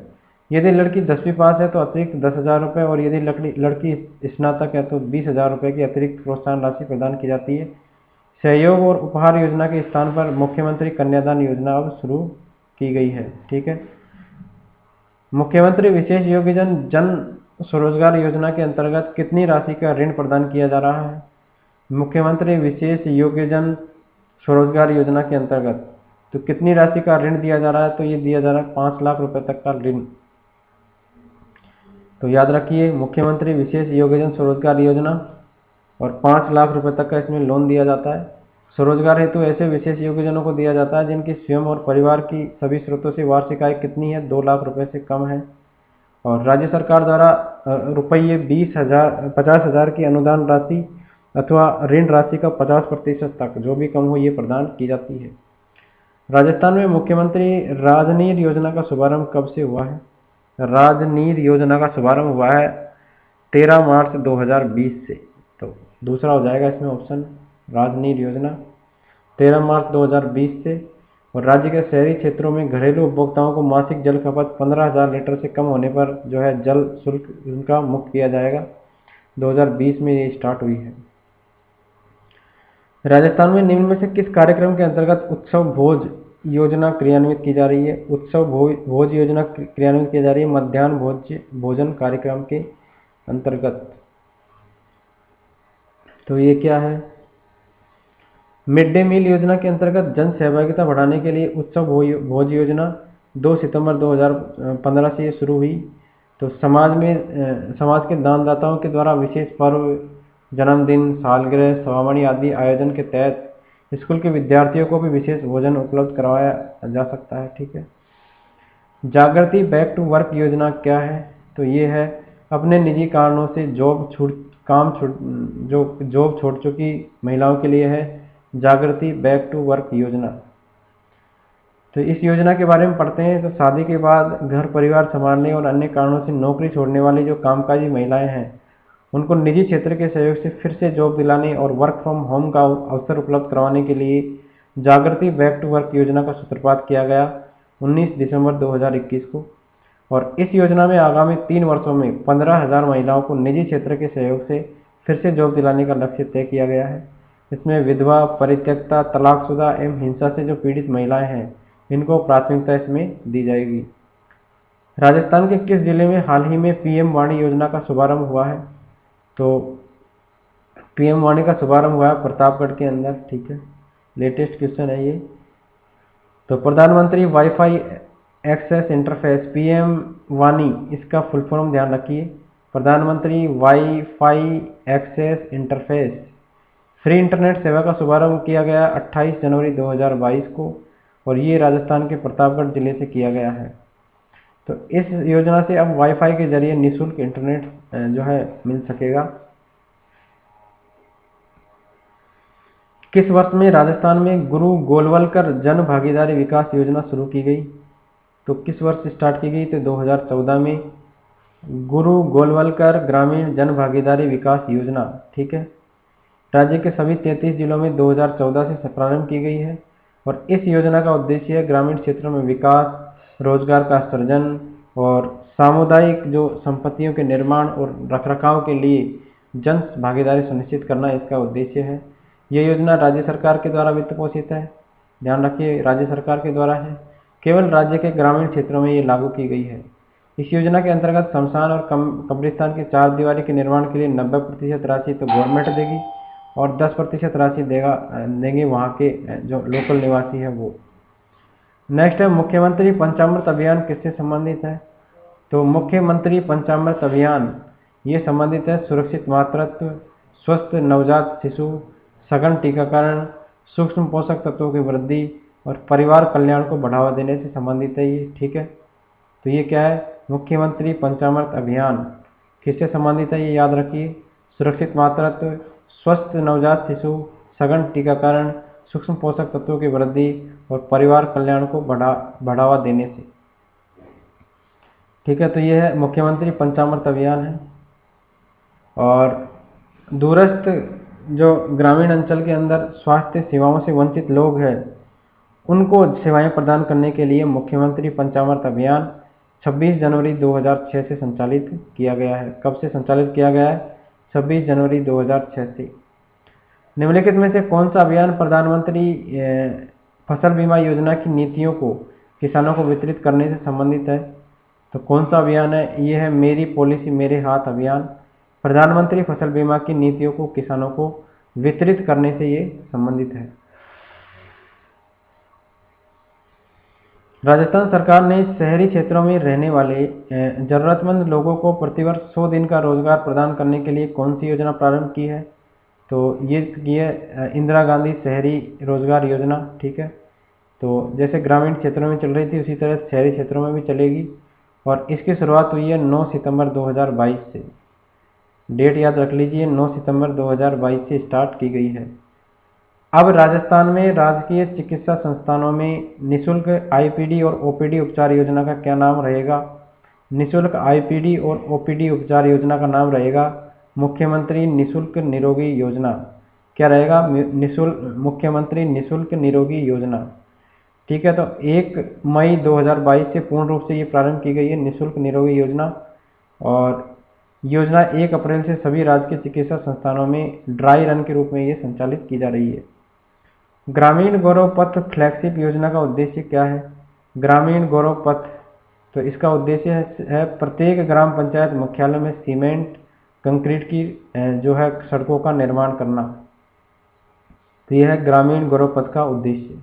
यदि लड़की 10वीं पास है तो अतिरिक्त 10,000 रुपये, और यदि लड़की स्नातक है तो 20,000 रुपये की अतिरिक्त प्रोत्साहन राशि प्रदान की जाती है। सहयोग और उपहार योजना के स्थान पर मुख्यमंत्री कन्यादान योजना अब शुरू की गई है, ठीक है। मुख्यमंत्री विशेष योग्यजन जन स्वरोजगार योजना के अंतर्गत कितनी राशि का ऋण प्रदान किया जा रहा है? मुख्यमंत्री विशेष योग्यजन स्वरोजगार योजना के अंतर्गत तो कितनी राशि का ऋण दिया जा रहा है? तो ये दिया जा रहा है 5 लाख रुपए तक का ऋण। तो याद रखिए, मुख्यमंत्री विशेष योग्यजन स्वरोजगार योजना, और 5 लाख रुपए तक का इसमें लोन दिया जाता है। स्वरोजगार हेतु ऐसे विशेष योग्यजनों को दिया जाता है जिनकी स्वयं और परिवार की सभी स्रोतों से वार्षिक आय कितनी है? 2 लाख रुपए से कम है। और राज्य सरकार द्वारा रुपये 50,000 की अनुदान राशि अथवा ऋण राशि का 50% तक जो भी कम हो ये प्रदान की जाती है। राजस्थान में मुख्यमंत्री राजनीर योजना का शुभारंभ कब से हुआ है? राजनीर योजना का शुभारंभ हुआ है 13 मार्च 2020 से। तो दूसरा हो जाएगा इसमें ऑप्शन, राजनीर योजना 13 मार्च 2020 से। और राज्य के शहरी क्षेत्रों में घरेलू उपभोक्ताओं को मासिक जल खपत 15,000 लीटर से कम होने पर जो है जल शुल्क इनका मुक्त किया जाएगा। 2020 में ये स्टार्ट हुई है। राजस्थान में निम्न में से किस कार्यक्रम के अंतर्गत उत्सव भोज योजना क्रियान्वित की जा रही है? उत्सव भोज योजना क्रियान्वित की जा रही है मध्याह्न भोजन कार्यक्रम के अंतर्गत। तो ये क्या है? मिड डे मील योजना के अंतर्गत जन सहभागिता बढ़ाने के लिए उत्सव भोज योजना 2 सितंबर 2015 से शुरू हुई। तो समाज के दानदाताओं के द्वारा विशेष पर्व, जन्मदिन, सालगिरह, सवामणी आदि आयोजन के तहत स्कूल के विद्यार्थियों को भी विशेष भोजन उपलब्ध करवाया जा सकता है, ठीक है। जागृति बैक टू वर्क योजना क्या है? तो ये है अपने निजी कारणों से जॉब छोड़ चुकी महिलाओं के लिए है जागृति बैक टू वर्क योजना। तो इस योजना के बारे में पढ़ते हैं। तो शादी के बाद घर परिवार संभालने और अन्य कारणों से नौकरी छोड़ने वाली जो कामकाजी महिलाएं हैं उनको निजी क्षेत्र के सहयोग से फिर से जॉब दिलाने और वर्क फ्रॉम होम का अवसर उपलब्ध करवाने के लिए जागृति बैक टू वर्क योजना का सूत्रपात किया गया 19 दिसंबर 2021 को। और इस योजना में आगामी 3 वर्षों में 15,000 महिलाओं को निजी क्षेत्र के सहयोग से फिर से जॉब दिलाने का लक्ष्य तय किया गया है। इसमें विधवा, परित्यक्ता, तलाकशुदा एवं हिंसा से जो पीड़ित महिलाएं हैं इनको प्राथमिकता इसमें दी जाएगी। राजस्थान के किस जिले में हाल ही में PM वाणी योजना का शुभारंभ हुआ है? तो PM वाणी का शुभारंभ हुआ है प्रतापगढ़ के अंदर, ठीक है। लेटेस्ट क्वेश्चन है ये। तो Pradhan Mantri wifi access interface PM वाणी, इसका फुल फॉर्म ध्यान रखिए। Pradhan Mantri wifi access interface free internet सेवा का शुभारंभ किया गया 28 जनवरी 2022 को, और ये राजस्थान के प्रतापगढ़ जिले से किया गया है। तो इस योजना से अब वाईफाई के जरिए निःशुल्क इंटरनेट जो है मिल सकेगा। किस वर्ष में राजस्थान में गुरु गोलवलकर जन भागीदारी विकास योजना शुरू की गई? तो किस वर्ष स्टार्ट की गई? तो 2014 में गुरु गोलवलकर ग्रामीण जन भागीदारी विकास योजना, ठीक है, राज्य के सभी 33 जिलों में 2014 से प्रारंभ की गई है। और इस योजना का उद्देश्य है ग्रामीण क्षेत्रों में विकास, रोजगार का सृजन और सामुदायिक जो संपत्तियों के निर्माण और रखरखाव के लिए जन भागीदारी सुनिश्चित करना इसका उद्देश्य है। यह योजना राज्य सरकार के द्वारा वित्त पोषित है। ध्यान रखिए, राज्य सरकार के द्वारा है। केवल राज्य के ग्रामीण क्षेत्रों में ये लागू की गई है। इस योजना के अंतर्गत शमशान और कब्रिस्तान की चारदीवारी के निर्माण के लिए 90% राशि तो गवर्नमेंट देगी और 10% राशि देंगे वहाँ के जो लोकल निवासी है वो। नेक्स्ट है मुख्यमंत्री पंचामृत अभियान किससे संबंधित है? तो मुख्यमंत्री पंचामृत अभियान ये संबंधित है सुरक्षित मातृत्व, स्वस्थ नवजात शिशु, सघन टीकाकरण, सूक्ष्म पोषक तत्वों की वृद्धि और परिवार कल्याण को बढ़ावा देने से संबंधित है ये, ठीक है। तो ये क्या है? मुख्यमंत्री पंचामृत अभियान किससे संबंधित है ये याद रखिए। सुरक्षित मातृत्व, स्वस्थ नवजात शिशु, सघन टीकाकरण, सूक्ष्म पोषक तत्वों की वृद्धि और परिवार कल्याण को बढ़ावा देने से, ठीक है। तो ये है मुख्यमंत्री पंचामृत अभियान है। और दूरस्थ जो ग्रामीण अंचल के अंदर स्वास्थ्य सेवाओं से वंचित लोग हैं उनको सेवाएं प्रदान करने के लिए मुख्यमंत्री पंचामृत अभियान 26 जनवरी 2006 से संचालित किया गया है। कब से संचालित किया गया है? 26 जनवरी 2006 से। निम्नलिखित में से कौन सा अभियान प्रधानमंत्री फसल बीमा योजना की नीतियों को किसानों को वितरित करने से संबंधित है? तो कौन सा अभियान है? ये है मेरी पॉलिसी मेरे हाथ अभियान। प्रधानमंत्री फसल बीमा की नीतियों को किसानों को वितरित करने से ये संबंधित है। राजस्थान सरकार ने शहरी क्षेत्रों में रहने वाले जरूरतमंद लोगों को प्रतिवर्ष 100 दिन का रोजगार प्रदान करने के लिए कौन सी योजना प्रारंभ की है? तो ये इंदिरा गांधी शहरी रोजगार योजना, ठीक है। तो जैसे ग्रामीण क्षेत्रों में चल रही थी उसी तरह शहरी क्षेत्रों में भी चलेगी और इसकी शुरुआत हुई है 9 सितंबर 2022 से। डेट याद रख लीजिए, 9 सितंबर 2022 से स्टार्ट की गई है। अब राजस्थान में राजकीय चिकित्सा संस्थानों में निःशुल्क आईपीडी और ओपीडी उपचार योजना का क्या नाम रहेगा? निःशुल्क आईपीडी और ओपीडी उपचार योजना का नाम रहेगा मुख्यमंत्री निःशुल्क निरोगी योजना। क्या रहेगा? मुख्यमंत्री निःशुल्क निरोगी योजना, ठीक है। तो 1 मई 2022 से पूर्ण रूप से ये प्रारंभ की गई है निःशुल्क निरोगी योजना। और योजना 1 अप्रैल से सभी राजकीय चिकित्सा संस्थानों में ड्राई रन के रूप में ये संचालित की जा रही है। ग्रामीण गौरव पथ फ्लैगशिप योजना का उद्देश्य क्या है? ग्रामीण गौरव पथ, तो इसका उद्देश्य है प्रत्येक ग्राम पंचायत मुख्यालय में सीमेंट कंक्रीट की जो है सड़कों का निर्माण करना। तो यह है ग्रामीण गौरव पथ का उद्देश्य।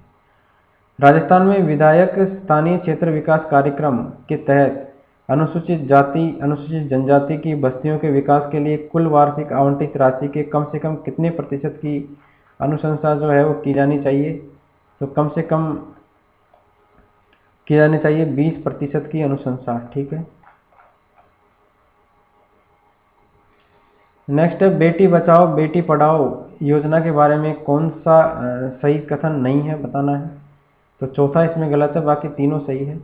राजस्थान में विधायक स्थानीय क्षेत्र विकास कार्यक्रम के तहत अनुसूचित जाति अनुसूचित जनजाति की बस्तियों के विकास के लिए कुल वार्षिक आवंटित राशि के कम से कम कितने प्रतिशत की अनुशंसा जो है वो की जानी चाहिए? तो कम से कम की जानी चाहिए 20% की अनुशंसा, ठीक है। नेक्स्ट है बेटी बचाओ बेटी पढ़ाओ योजना के बारे में कौन सा सही कथन नहीं है बताना है? तो चौथा इसमें गलत है, बाकी तीनों सही है।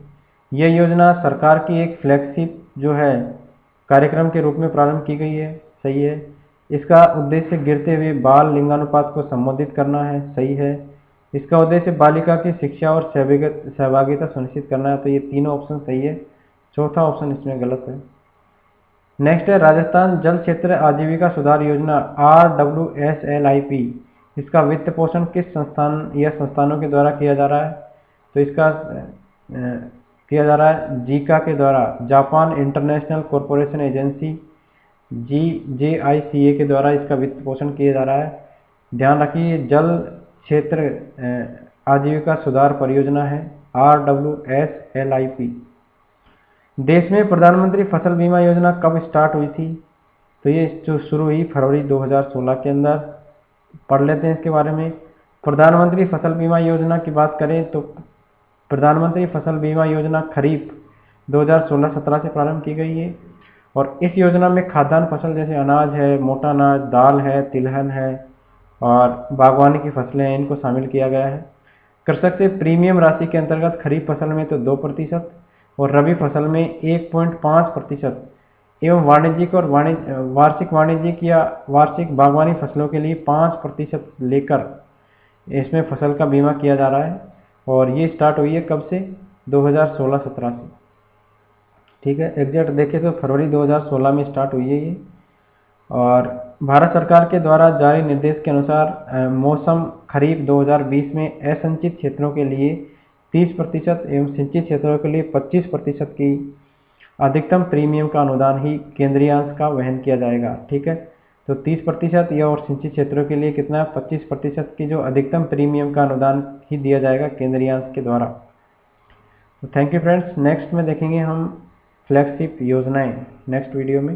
यह योजना सरकार की एक फ्लैगशिप जो है कार्यक्रम के रूप में प्रारंभ की गई है, सही है। इसका उद्देश्य गिरते हुए बाल लिंगानुपात को संबोधित करना है, सही है। इसका उद्देश्य बालिका की शिक्षा और सहभागिता सुनिश्चित करना है, तो ये तीनों ऑप्शन सही है। चौथा ऑप्शन इसमें गलत है। नेक्स्ट है राजस्थान जल क्षेत्र आजीविका सुधार योजना RWSLIP, इसका वित्त पोषण किस संस्थान या संस्थानों के द्वारा किया जा रहा है? तो इसका किया जा रहा है जीका के द्वारा, Japan international corporation agency JICA के द्वारा इसका वित्त पोषण किया जा रहा है। ध्यान रखिए जल क्षेत्र आजीविका सुधार परियोजना है RWSLIP। देश में प्रधानमंत्री फसल बीमा योजना कब स्टार्ट हुई थी? तो ये जो शुरू हुई फरवरी 2016 के अंदर। पढ़ लेते हैं इसके बारे में। प्रधानमंत्री फसल बीमा योजना की बात करें तो प्रधानमंत्री फसल बीमा योजना खरीफ 2016-17 से प्रारंभ की गई है। और इस योजना में खाद्यान्न फसल जैसे अनाज है, मोटा अनाज, दाल है, तिलहन है और बागवानी की फसलें हैं, इनको शामिल किया गया है। कृषक से प्रीमियम राशि के अंतर्गत खरीफ फसल में तो 2% और रबी फसल में 1.5% एवं वाणिज्यिक और वार्षिक वाणिज्यिक या वार्षिक बागवानी फसलों के लिए 5% लेकर इसमें फसल का बीमा किया जा रहा है। और ये स्टार्ट हुई है कब से? 2016-17 से। ठीक है, एग्जैक्ट देखें तो फरवरी 2016 में स्टार्ट हुई है ये। और भारत सरकार के द्वारा जारी निर्देश के अनुसार मौसम खरीफ 2020 में असंचित क्षेत्रों के लिए 30% एवं सिंचित क्षेत्रों के लिए 25% की अधिकतम प्रीमियम का अनुदान ही केंद्रीय अंश का वहन किया जाएगा। ठीक है, तो 30% या और सिंचित क्षेत्रों के लिए कितना 25% की जो अधिकतम प्रीमियम का अनुदान ही दिया जाएगा केंद्रीय अंश के द्वारा। तो थैंक यू फ्रेंड्स, नेक्स्ट में देखेंगे हम फ्लैगशिप योजनाएं नेक्स्ट वीडियो में।